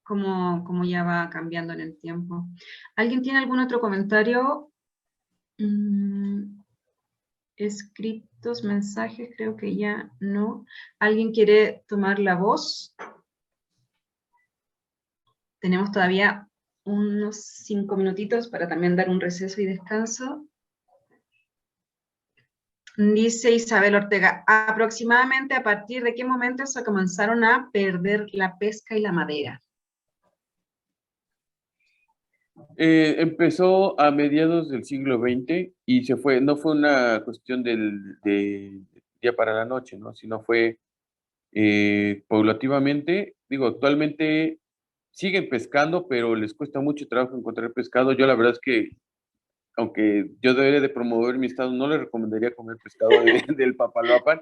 como ya va cambiando en el tiempo. ¿Alguien tiene algún otro comentario? Escritos, mensajes, creo que ya no. ¿Alguien quiere tomar la voz? Tenemos todavía unos 5 minutitos para también dar un receso y descanso. Dice Isabel Ortega, aproximadamente a partir de qué momento se comenzaron a perder la pesca y la madera. Empezó a mediados del siglo XX y se fue, no fue una cuestión de día para la noche, ¿no? Sino fue paulativamente. Digo, actualmente siguen pescando, pero les cuesta mucho trabajo encontrar pescado. Yo la verdad es que, aunque yo debería de promover mi estado, no le recomendaría comer pescado del Papaloapan.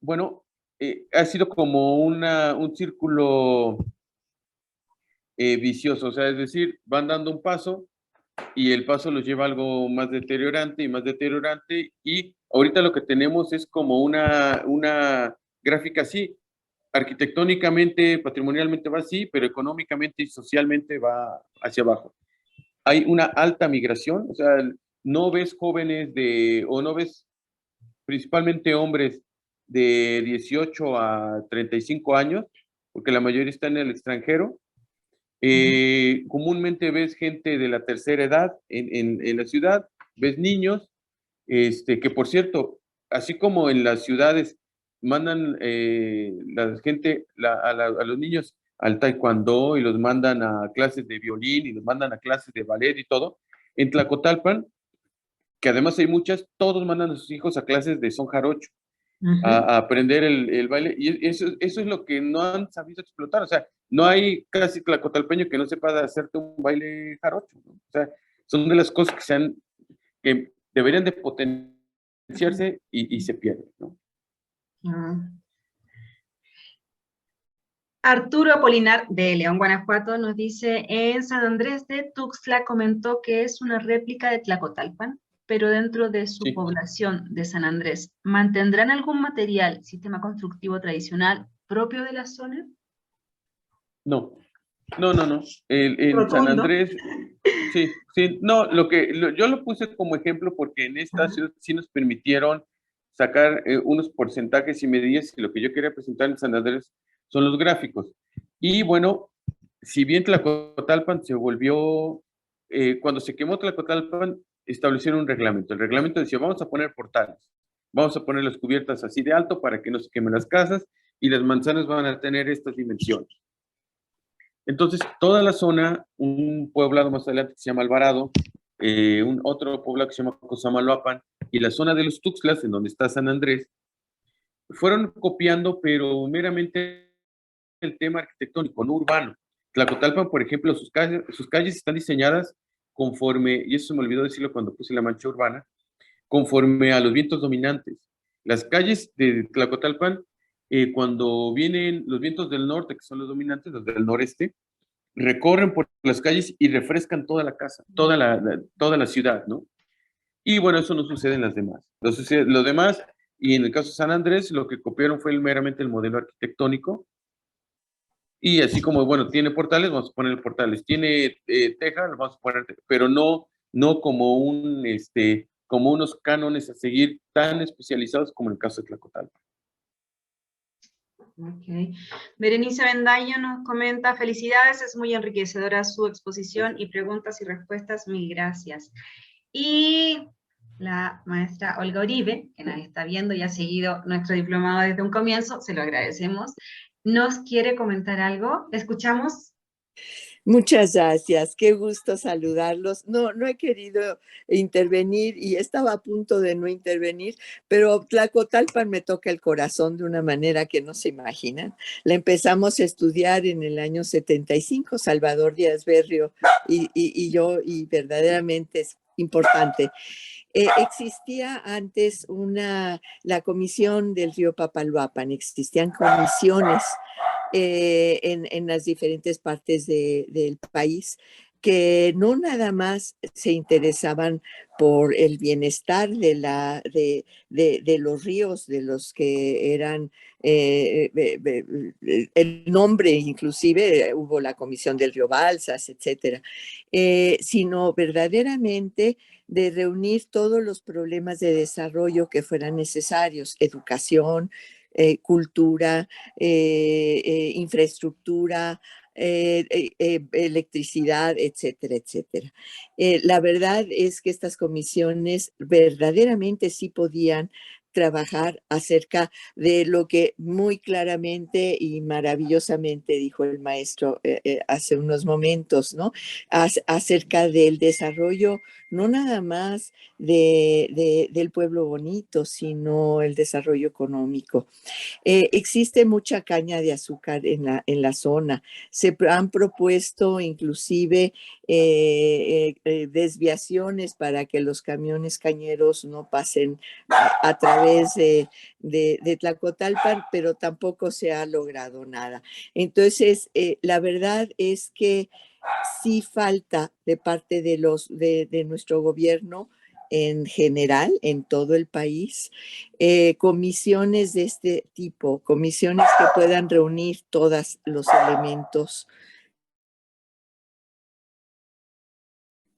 Bueno, ha sido como un círculo vicioso, o sea, es decir, van dando un paso y el paso los lleva a algo más deteriorante y más deteriorante, y ahorita lo que tenemos es como una gráfica así, arquitectónicamente, patrimonialmente va así, pero económicamente y socialmente va hacia abajo. Hay una alta migración, o sea, no ves jóvenes o no ves principalmente hombres de 18 a 35 años, porque la mayoría está en el extranjero. Comúnmente ves gente de la tercera edad en la ciudad, ves niños, que por cierto, así como en las ciudades mandan la gente, a los niños al taekwondo y los mandan a clases de violín y los mandan a clases de ballet y todo, en Tlacotalpan, que además hay muchas, todos mandan a sus hijos a clases de son jarocho, a aprender el baile, y eso es lo que no han sabido explotar. O sea, no hay casi tlacotalpeño que no sepa de hacerte un baile jarocho, ¿no? O sea, son de las cosas que deberían de potenciarse y se pierden, ¿no? Arturo Apolinar de León, Guanajuato, nos dice, en San Andrés de Tuxtla comentó que es una réplica de Tlacotalpan, pero dentro de su Sí. población de San Andrés, ¿mantendrán algún material, sistema constructivo tradicional propio de la zona? No, no. En San Rotundo. Andrés, sí. No, yo lo puse como ejemplo porque en esta ciudad sí nos permitieron sacar unos porcentajes y medidas, y lo que yo quería presentar en San Andrés son los gráficos. Y bueno, si bien Tlacotalpan se volvió, cuando se quemó Tlacotalpan, establecieron un reglamento. El reglamento decía, vamos a poner portales, vamos a poner las cubiertas así de alto para que no se quemen las casas, y las manzanas van a tener estas dimensiones. Entonces, toda la zona, un poblado más adelante que se llama Alvarado, otro poblado que se llama Cosamaloapan, y la zona de los Tuxtlas, en donde está San Andrés, fueron copiando, pero meramente el tema arquitectónico, no urbano. Tlacotalpan, por ejemplo, sus calles están diseñadas conforme, y eso se me olvidó decirlo cuando puse la mancha urbana, conforme a los vientos dominantes. Las calles de Tlacotalpan, cuando vienen los vientos del norte, que son los dominantes, los del noreste, recorren por las calles y refrescan toda la casa, toda la ciudad, ¿no? Y bueno, eso no sucede en las demás. Lo demás, y en el caso de San Andrés, lo que copiaron fue meramente el modelo arquitectónico. Y así como, bueno, tiene portales, vamos a poner portales. Tiene tejas, vamos a poner tejas, pero no como como unos cánones a seguir tan especializados como en el caso de Tlacotalpan. Ok. Berenice Bendaño nos comenta, felicidades, es muy enriquecedora su exposición y preguntas y respuestas, mil gracias. Y la maestra Olga Uribe, que nos está viendo y ha seguido nuestro diplomado desde un comienzo, se lo agradecemos, ¿nos quiere comentar algo? ¿Le escuchamos? Muchas gracias, qué gusto saludarlos. No he querido intervenir y estaba a punto de no intervenir, pero Tlacotalpan me toca el corazón de una manera que no se imaginan. La empezamos a estudiar en el año 75, Salvador Díaz Berrio y yo, y verdaderamente es importante. Existía antes la comisión del río Papaloapan, existían comisiones en las diferentes partes del país que no nada más se interesaban por el bienestar de los ríos, de los que eran el nombre, inclusive hubo la comisión del río Balsas, etcétera, sino verdaderamente de reunir todos los problemas de desarrollo que fueran necesarios, educación, cultura, infraestructura, electricidad, etcétera, etcétera. La verdad es que estas comisiones verdaderamente sí podían trabajar acerca de lo que muy claramente y maravillosamente dijo el maestro hace unos momentos, ¿no? Acerca del desarrollo, no nada más del pueblo bonito, sino el desarrollo económico. Existe mucha caña de azúcar en la zona. Se han propuesto inclusive desviaciones para que los camiones cañeros no pasen a través de Tlacotalpan, pero tampoco se ha logrado nada. Entonces, la verdad es que sí falta de parte de nuestro gobierno en general, en todo el país, comisiones de este tipo, comisiones que puedan reunir todos los elementos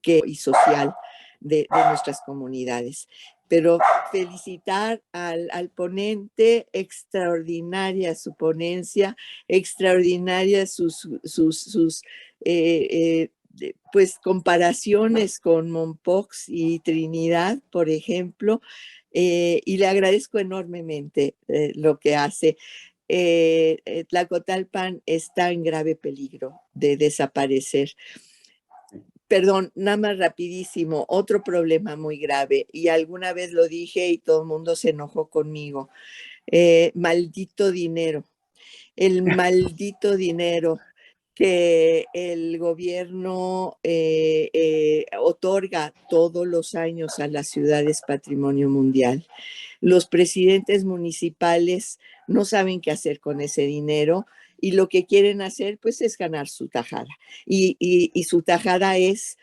y social de nuestras comunidades. Pero felicitar al ponente, extraordinaria su ponencia, extraordinaria sus pues comparaciones con Mompox y Trinidad, por ejemplo, y le agradezco enormemente lo que hace. Tlacotalpan está en grave peligro de desaparecer. Perdón, nada más rapidísimo, otro problema muy grave, y alguna vez lo dije y todo el mundo se enojó conmigo. Maldito dinero, el maldito dinero que el gobierno otorga todos los años a las ciudades Patrimonio Mundial. Los presidentes municipales no saben qué hacer con ese dinero y lo que quieren hacer pues es ganar su tajada. Y su tajada es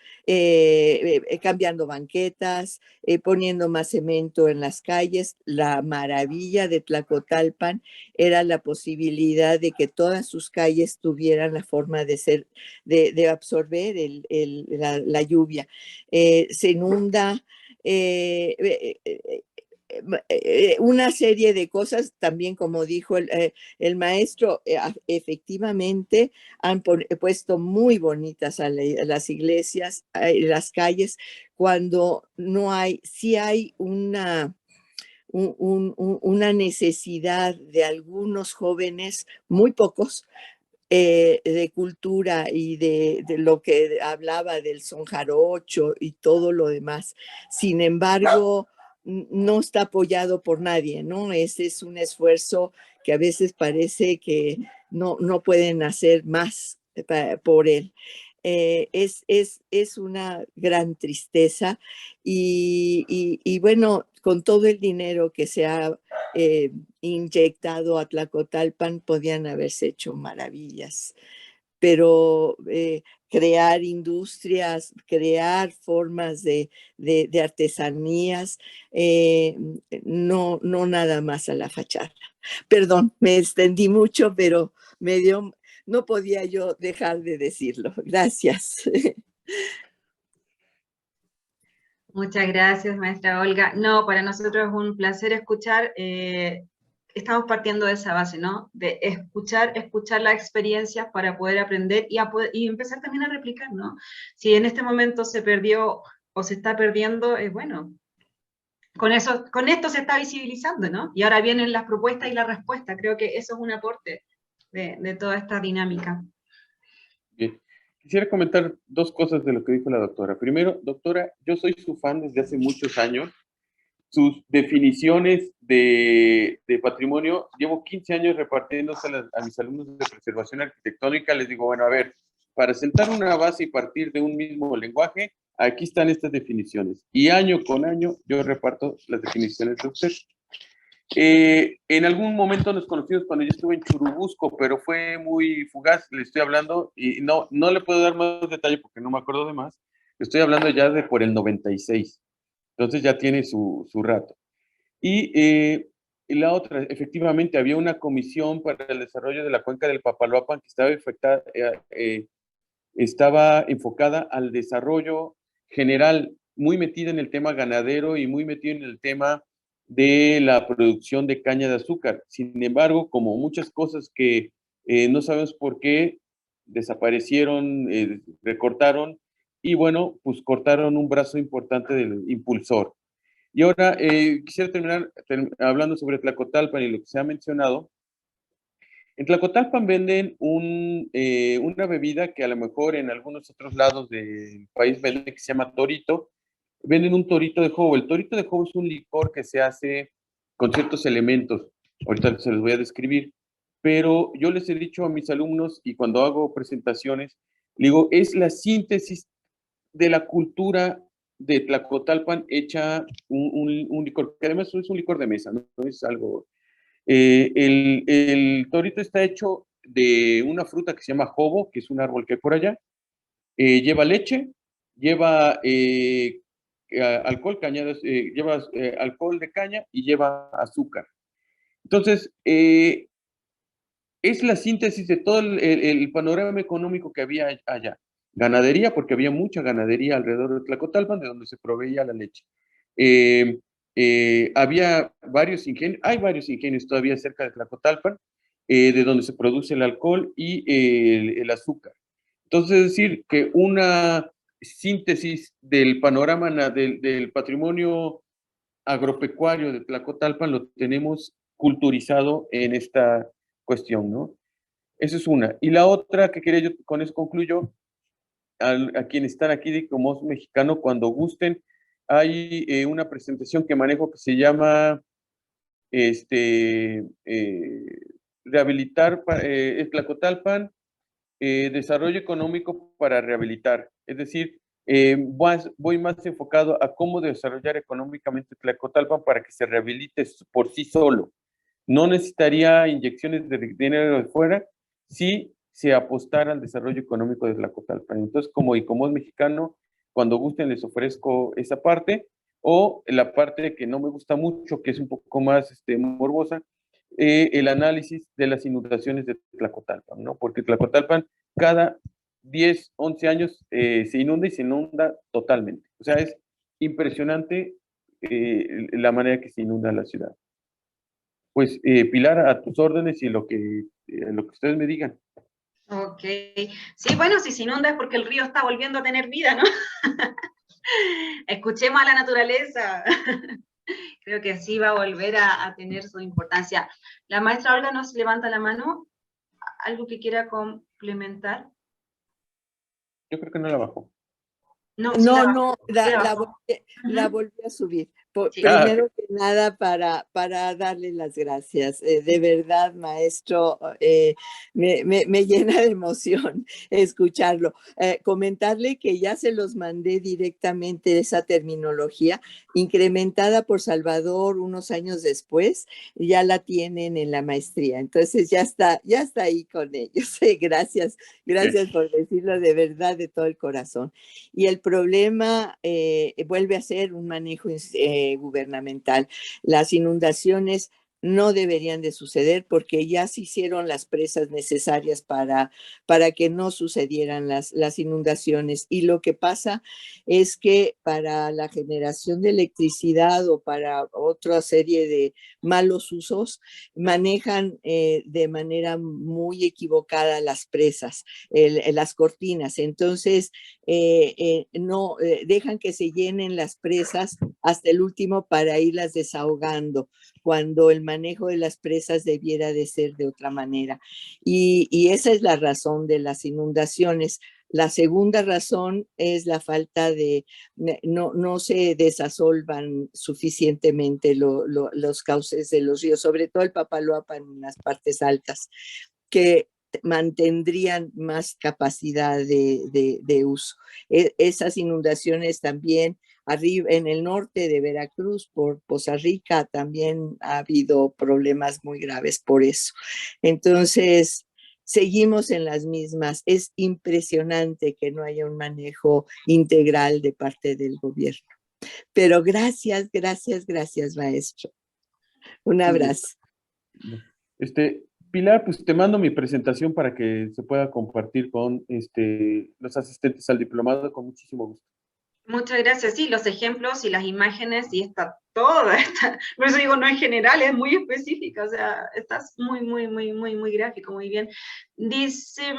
cambiando banquetas, poniendo más cemento en las calles. La maravilla de Tlacotalpan era la posibilidad de que todas sus calles tuvieran la forma de ser, de absorber la lluvia. Se inunda una serie de cosas, también como dijo el maestro, efectivamente han puesto muy bonitas a las iglesias, las calles, cuando no hay, sí hay una necesidad de algunos jóvenes, muy pocos, de cultura y de lo que hablaba del son jarocho y todo lo demás. Sin embargo, no está apoyado por nadie, ¿no? Ese es un esfuerzo que a veces parece que no pueden hacer más por él. Es una gran tristeza y bueno, con todo el dinero que se ha inyectado a Tlacotalpan, podían haberse hecho maravillas, pero crear industrias, crear formas de artesanías, no nada más a la fachada. Perdón, me extendí mucho, pero no podía yo dejar de decirlo. Gracias. Muchas gracias, maestra Olga. No, para nosotros es un placer escuchar. Estamos partiendo de esa base, ¿no? De escuchar las experiencias para poder aprender y empezar también a replicar, ¿no? Si en este momento se perdió o se está perdiendo, bueno, con esto se está visibilizando, ¿no? Y ahora vienen las propuestas y la respuesta. Creo que eso es un aporte de toda esta dinámica. Bien. Quisiera comentar dos cosas de lo que dijo la doctora. Primero, doctora, yo soy su fan desde hace muchos años. Sus definiciones de patrimonio, llevo 15 años repartiéndoselas a mis alumnos de preservación arquitectónica. Les digo, bueno, a ver, para sentar una base y partir de un mismo lenguaje, aquí están estas definiciones. Y año con año yo reparto las definiciones de usted. En algún momento nos conocimos cuando yo estuve en Churubusco, pero fue muy fugaz, le estoy hablando, y no le puedo dar más detalle porque no me acuerdo de más. Estoy hablando ya de por el 96. Entonces ya tiene su rato. Y la otra, efectivamente, había una comisión para el desarrollo de la cuenca del Papaloapan que estaba enfocada al desarrollo general, muy metida en el tema ganadero y muy metida en el tema de la producción de caña de azúcar. Sin embargo, como muchas cosas que no sabemos por qué desaparecieron, recortaron, y bueno, pues cortaron un brazo importante del impulsor. Y ahora quisiera terminar hablando sobre Tlacotalpan y lo que se ha mencionado. En Tlacotalpan venden una bebida que a lo mejor en algunos otros lados del país venden, que se llama torito. Venden un torito de jobo. El torito de jobo es un licor que se hace con ciertos elementos. Ahorita se los voy a describir. Pero yo les he dicho a mis alumnos y cuando hago presentaciones, digo, es la síntesis de la cultura de Tlacotalpan hecha un licor, que además es un licor de mesa, no es algo. El torito está hecho de una fruta que se llama jobo, que es un árbol que hay por allá. Lleva leche, lleva alcohol, lleva alcohol de caña y lleva azúcar. Entonces, es la síntesis de todo el panorama económico que había allá. Ganadería, porque había mucha ganadería alrededor de Tlacotalpan, de donde se proveía la leche. Había varios ingenios, hay varios ingenios todavía cerca de Tlacotalpan, de donde se produce el alcohol y el azúcar. Entonces, es decir, que una síntesis del panorama del patrimonio agropecuario de Tlacotalpan lo tenemos culturizado en esta cuestión, ¿no? Esa es una. Y la otra que quería yo, con eso concluyo, a quienes están aquí como mexicano, cuando gusten, hay una presentación que manejo que se llama Rehabilitar Tlacotalpan, Desarrollo Económico para Rehabilitar. Es decir, voy más enfocado a cómo desarrollar económicamente Tlacotalpan para que se rehabilite por sí solo. No necesitaría inyecciones de dinero de fuera, si se apostara al desarrollo económico de Tlacotalpan. Entonces, como es mexicano, cuando gusten les ofrezco esa parte, o la parte que no me gusta mucho, que es un poco más morbosa, el análisis de las inundaciones de Tlacotalpan, ¿no? Porque Tlacotalpan cada 10, 11 años se inunda y se inunda totalmente. O sea, es impresionante la manera que se inunda la ciudad. Pues Pilar, a tus órdenes y lo que ustedes me digan. Ok, sí, bueno, si se inunda es porque el río está volviendo a tener vida, ¿no? Escuchemos a la naturaleza. Creo que sí va a volver a tener su importancia. La maestra Olga nos levanta la mano. ¿Algo que quiera complementar? Yo creo que no la bajó. No, sí la bajó. Sí la la bajó. volví a subir. Sí. Primero que nada, para darle las gracias. De verdad, maestro, me llena de emoción escucharlo. Comentarle que ya se los mandé directamente esa terminología, incrementada por Salvador unos años después, ya la tienen en la maestría. Entonces ya está ahí con ellos. Gracias por decirlo de verdad, de todo el corazón. Y el problema vuelve a ser un manejo gubernamental. Las inundaciones no deberían de suceder porque ya se hicieron las presas necesarias para que no sucedieran las inundaciones. Y lo que pasa es que para la generación de electricidad o para otra serie de malos usos, manejan de manera muy equivocada las presas, las cortinas. Entonces, no dejan que se llenen las presas hasta el último para irlas desahogando, cuando el manejo de las presas debiera de ser de otra manera. Y esa es la razón de las inundaciones. La segunda razón es la falta de, no se desasolvan suficientemente los cauces de los ríos, sobre todo el Papaloapan en las partes altas, que mantendrían más capacidad de uso. Esas inundaciones también arriba en el norte de Veracruz, por Poza Rica, también ha habido problemas muy graves por eso. Entonces, seguimos en las mismas. Es impresionante que no haya un manejo integral de parte del gobierno. Pero gracias, maestro. Un abrazo. Pilar, pues te mando mi presentación para que se pueda compartir con los asistentes al diplomado con muchísimo gusto. Muchas gracias. Sí, los ejemplos y las imágenes, y está toda esta, por eso digo, no en general, es muy específica, o sea, estás muy gráfico, muy bien. Dice,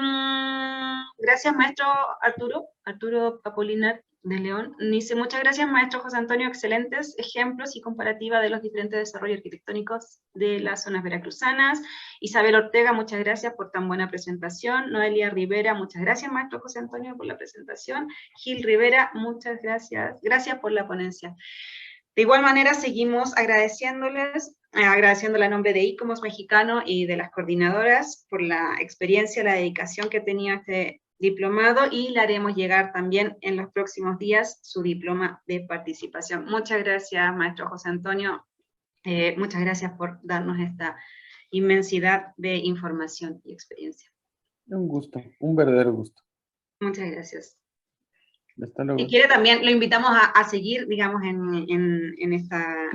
gracias maestro Arturo Apolinar de León. Dice, muchas gracias maestro José Antonio, excelentes ejemplos y comparativa de los diferentes desarrollos arquitectónicos de las zonas veracruzanas. Isabel Ortega, muchas gracias por tan buena presentación. Noelia Rivera, muchas gracias maestro José Antonio por la presentación. Gil Rivera, muchas gracias. Gracias por la ponencia. De igual manera, seguimos agradeciéndoles, agradeciéndole a nombre de ICOMOS Mexicano y de las coordinadoras por la experiencia, la dedicación que tenía este diplomado, y le haremos llegar también en los próximos días su diploma de participación. Muchas gracias, maestro José Antonio. Muchas gracias por darnos esta inmensidad de información y experiencia. Un gusto, un verdadero gusto. Muchas gracias. Hasta luego. Si quiere también lo invitamos a seguir, digamos, en esta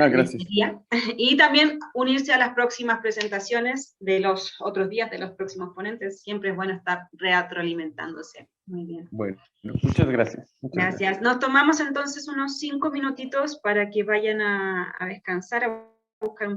día. Y también unirse a las próximas presentaciones de los otros días, de los próximos ponentes. Siempre es bueno estar retroalimentándose. Muy bien. Bueno, muchas gracias. Gracias. Nos tomamos entonces unos 5 minutitos para que vayan a descansar, a buscar un